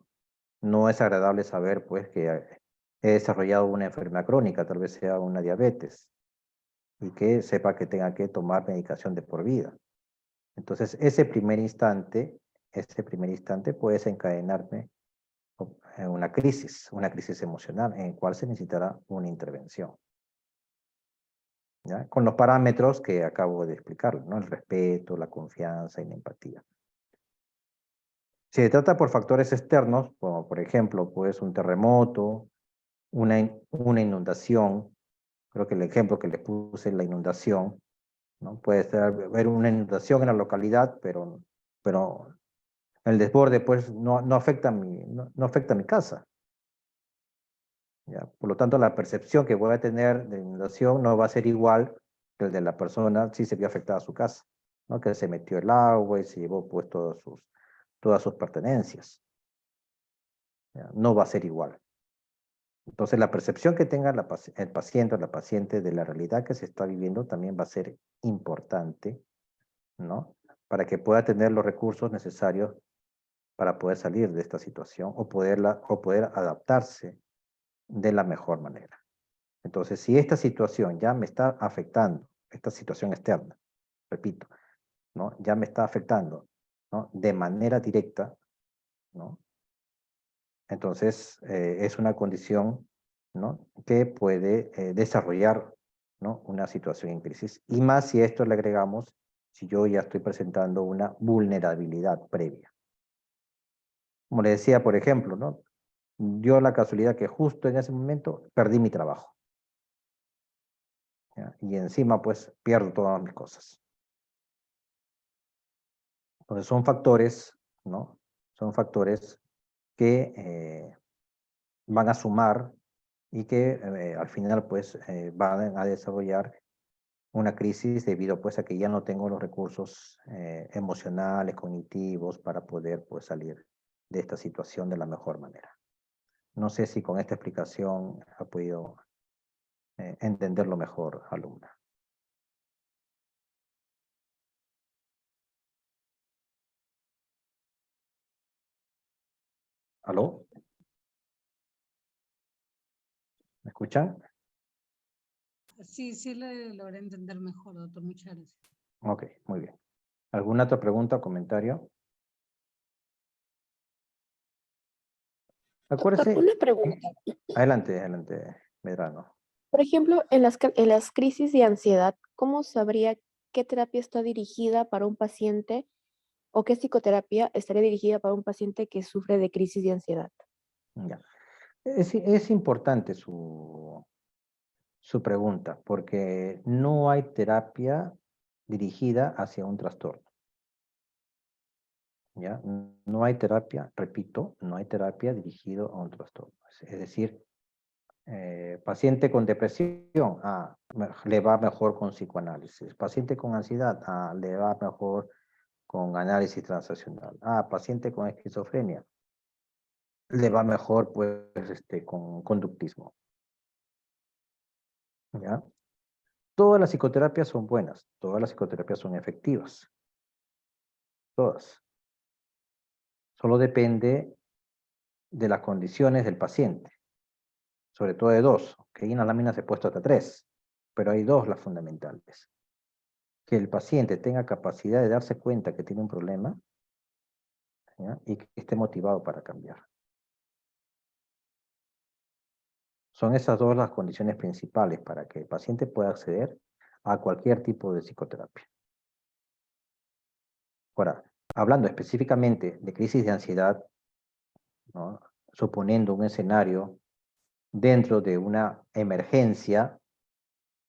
No es agradable saber, pues, que he desarrollado una enfermedad crónica, tal vez sea una diabetes, y que sepa que tenga que tomar medicación de por vida. Entonces, ese primer instante puede desencadenarme una crisis emocional en la cual se necesitará una intervención, ¿ya? Con los parámetros que acabo de explicar, ¿no? El respeto, la confianza y la empatía. Si se trata por factores externos, como por ejemplo, pues un terremoto, una inundación, creo que el ejemplo que le puse, la inundación, ¿no? Puede haber una inundación en la localidad, pero el desborde pues no afecta no afecta a mi casa, ¿ya? Por lo tanto, la percepción que voy a tener de inundación no va a ser igual que el de la persona si se vio afectada su casa, ¿no? Que se metió el agua y se llevó pues todas sus pertenencias, ¿ya? No va a ser igual. Entonces, la percepción que tenga el paciente o la paciente de la realidad que se está viviendo también va a ser importante, ¿no? Para que pueda tener los recursos necesarios para poder salir de esta situación o poder adaptarse de la mejor manera. Entonces, si esta situación ya me está afectando, esta situación externa, repito, ¿no? Ya me está afectando, ¿no? De manera directa, ¿no? Entonces, es una condición, ¿no? Que puede desarrollar, ¿no? Una situación en crisis. Y más si a esto le agregamos, si yo ya estoy presentando una vulnerabilidad previa. Como le decía, por ejemplo, ¿no? Dio la casualidad que justo en ese momento perdí mi trabajo, ¿ya? Y encima, pues, pierdo todas mis cosas. Entonces, son factores, ¿no? Son factores que van a sumar y que al final, pues, van a desarrollar una crisis debido, pues, a que ya no tengo los recursos emocionales, cognitivos, para poder, pues, salir de esta situación de la mejor manera. No sé si con esta explicación ha podido entenderlo mejor, alumna. ¿Aló? ¿Me escuchan? Sí, sí le logré entender mejor, doctor. Muchas gracias. Ok, muy bien. ¿Alguna otra pregunta o comentario? Doctor, Acuérdese. una pregunta. Adelante, Medrano. Por ejemplo, en las crisis de ansiedad, ¿cómo sabría qué terapia está dirigida para un paciente o qué psicoterapia estaría dirigida para un paciente que sufre de crisis de ansiedad? Ya. Es importante su pregunta, porque no hay terapia dirigida hacia un trastorno. ¿Ya? No hay terapia, repito, no hay terapia dirigido a un trastorno. Es decir, paciente con depresión, le va mejor con psicoanálisis. Paciente con ansiedad, le va mejor con análisis transaccional. Paciente con esquizofrenia, le va mejor pues con conductismo. ¿Ya? Todas las psicoterapias son buenas, todas las psicoterapias son efectivas, todas. Solo depende de las condiciones del paciente, sobre todo de dos, que ahí en la lámina se ha puesto hasta 3, pero hay 2 las fundamentales. Que el paciente tenga capacidad de darse cuenta que tiene un problema, ¿ya? Y que esté motivado para cambiar. Son esas 2 las condiciones principales para que el paciente pueda acceder a cualquier tipo de psicoterapia. Ahora, hablando específicamente de crisis de ansiedad, ¿no? Suponiendo un escenario dentro de una emergencia,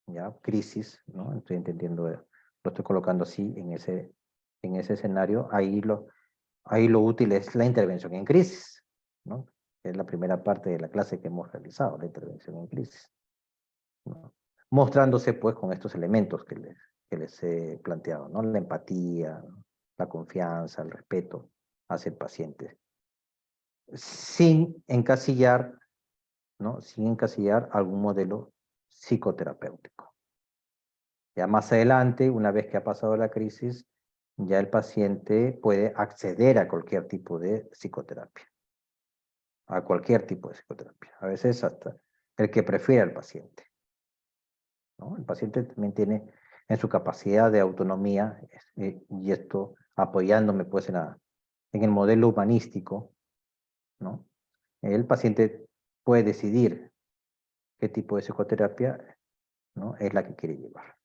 ¿ya? Crisis, ¿no? Estoy entendiendo, lo estoy colocando así en ese escenario, ahí lo útil es la intervención en crisis, ¿no? Es la primera parte de la clase que hemos realizado, la intervención en crisis, ¿no? Mostrándose pues con estos elementos que les he planteado, ¿no? La empatía, ¿no? La confianza, el respeto hacia el paciente, sin encasillar, ¿no? Sin encasillar algún modelo psicoterapéutico. Ya más adelante, una vez que ha pasado la crisis, ya el paciente puede acceder a cualquier tipo de psicoterapia. A cualquier tipo de psicoterapia. A veces hasta el que prefiera el paciente, ¿no? El paciente también tiene en su capacidad de autonomía, y esto apoyándome pues en el modelo humanístico, ¿no? El paciente puede decidir qué tipo de psicoterapia, ¿no? Es la que quiere llevar.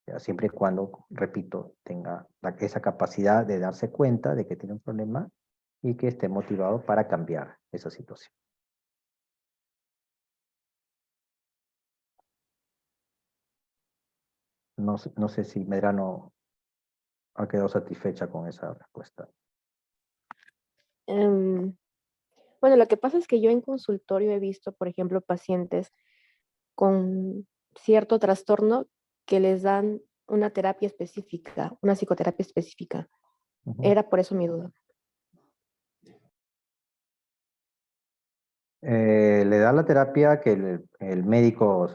Ya, siempre y cuando, repito, tenga esa capacidad de darse cuenta de que tiene un problema y que esté motivado para cambiar esa situación. No sé si Medrano ha quedado satisfecha con esa respuesta. Em, bueno, lo que pasa es que yo en consultorio he visto, por ejemplo, pacientes con cierto trastorno que les dan una terapia específica, una psicoterapia específica. Ujú. Era por eso mi duda. Le da la terapia que el médico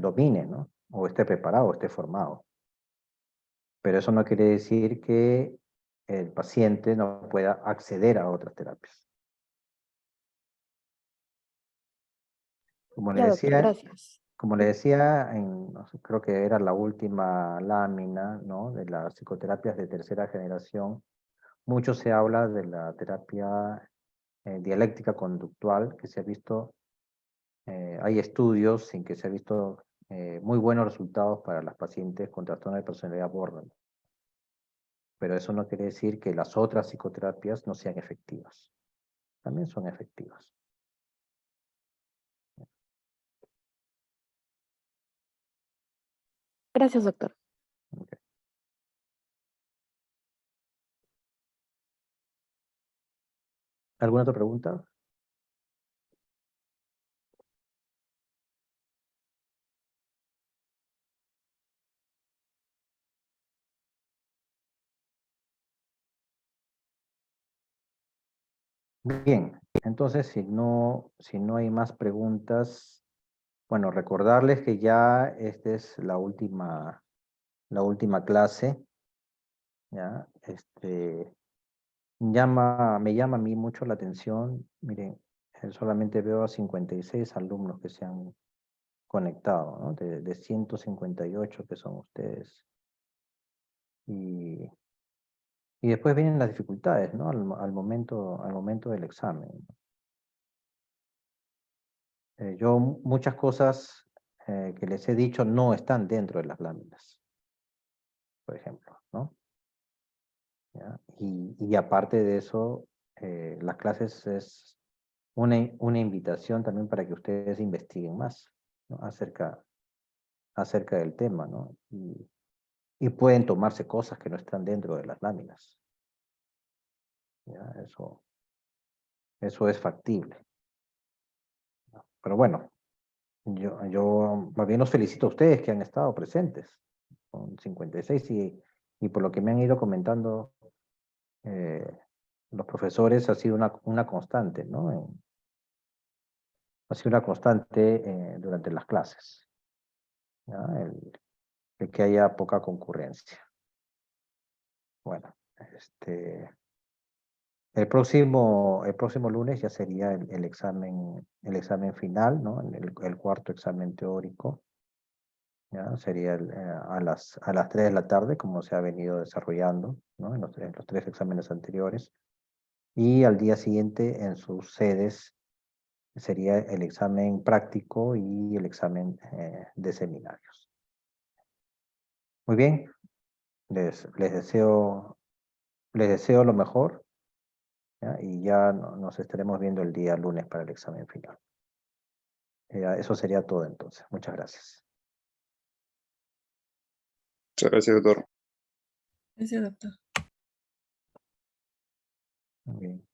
domine, ¿no? O esté preparado, esté formado. Pero eso no quiere decir que el paciente no pueda acceder a otras terapias. Como le Ya, doctor, decía, gracias. no sé, creo que era la última lámina, ¿no? De las psicoterapias de tercera generación, mucho se habla de la terapia dialéctica conductual, que se ha visto, hay estudios en que se ha visto muy buenos resultados para las pacientes con trastorno de personalidad borderline. Pero eso no quiere decir que las otras psicoterapias no sean efectivas. También son efectivas. Gracias, doctor. Ok. ¿Alguna otra pregunta? Bien, entonces si no hay más preguntas, bueno, recordarles que ya esta es la última clase, ¿ya? Me llama a mí mucho la atención, miren, solamente veo a 56 alumnos que se han conectado, ¿no? De 158 que son ustedes. Y después vienen las dificultades, ¿no? Al momento del examen. Yo muchas cosas que les he dicho no están dentro de las láminas, por ejemplo, ¿no? ¿Ya? Y aparte de eso, las clases es una invitación también para que ustedes investiguen más, ¿no? acerca del tema, ¿no? Y pueden tomarse cosas que no están dentro de las láminas. ¿Ya? Eso es factible. Pero bueno, yo más bien los felicito a ustedes que han estado presentes con 56 y por lo que me han ido comentando los profesores ha sido una constante, ¿no? Ha sido una constante durante las clases, ¿ya? El que haya poca concurrencia. Bueno, el próximo lunes ya sería el examen final, ¿no? El cuarto examen teórico. ¿Ya? Sería a las 3 de la tarde, como se ha venido desarrollando, ¿no? En los 3 exámenes anteriores. Y al día siguiente, en sus sedes, sería el examen práctico y el examen de seminarios. Muy bien, les deseo lo mejor, ¿ya? Y ya nos estaremos viendo el día lunes para el examen final. Eso sería todo entonces. Muchas gracias. Muchas gracias, doctor. Gracias, doctor. Muy bien.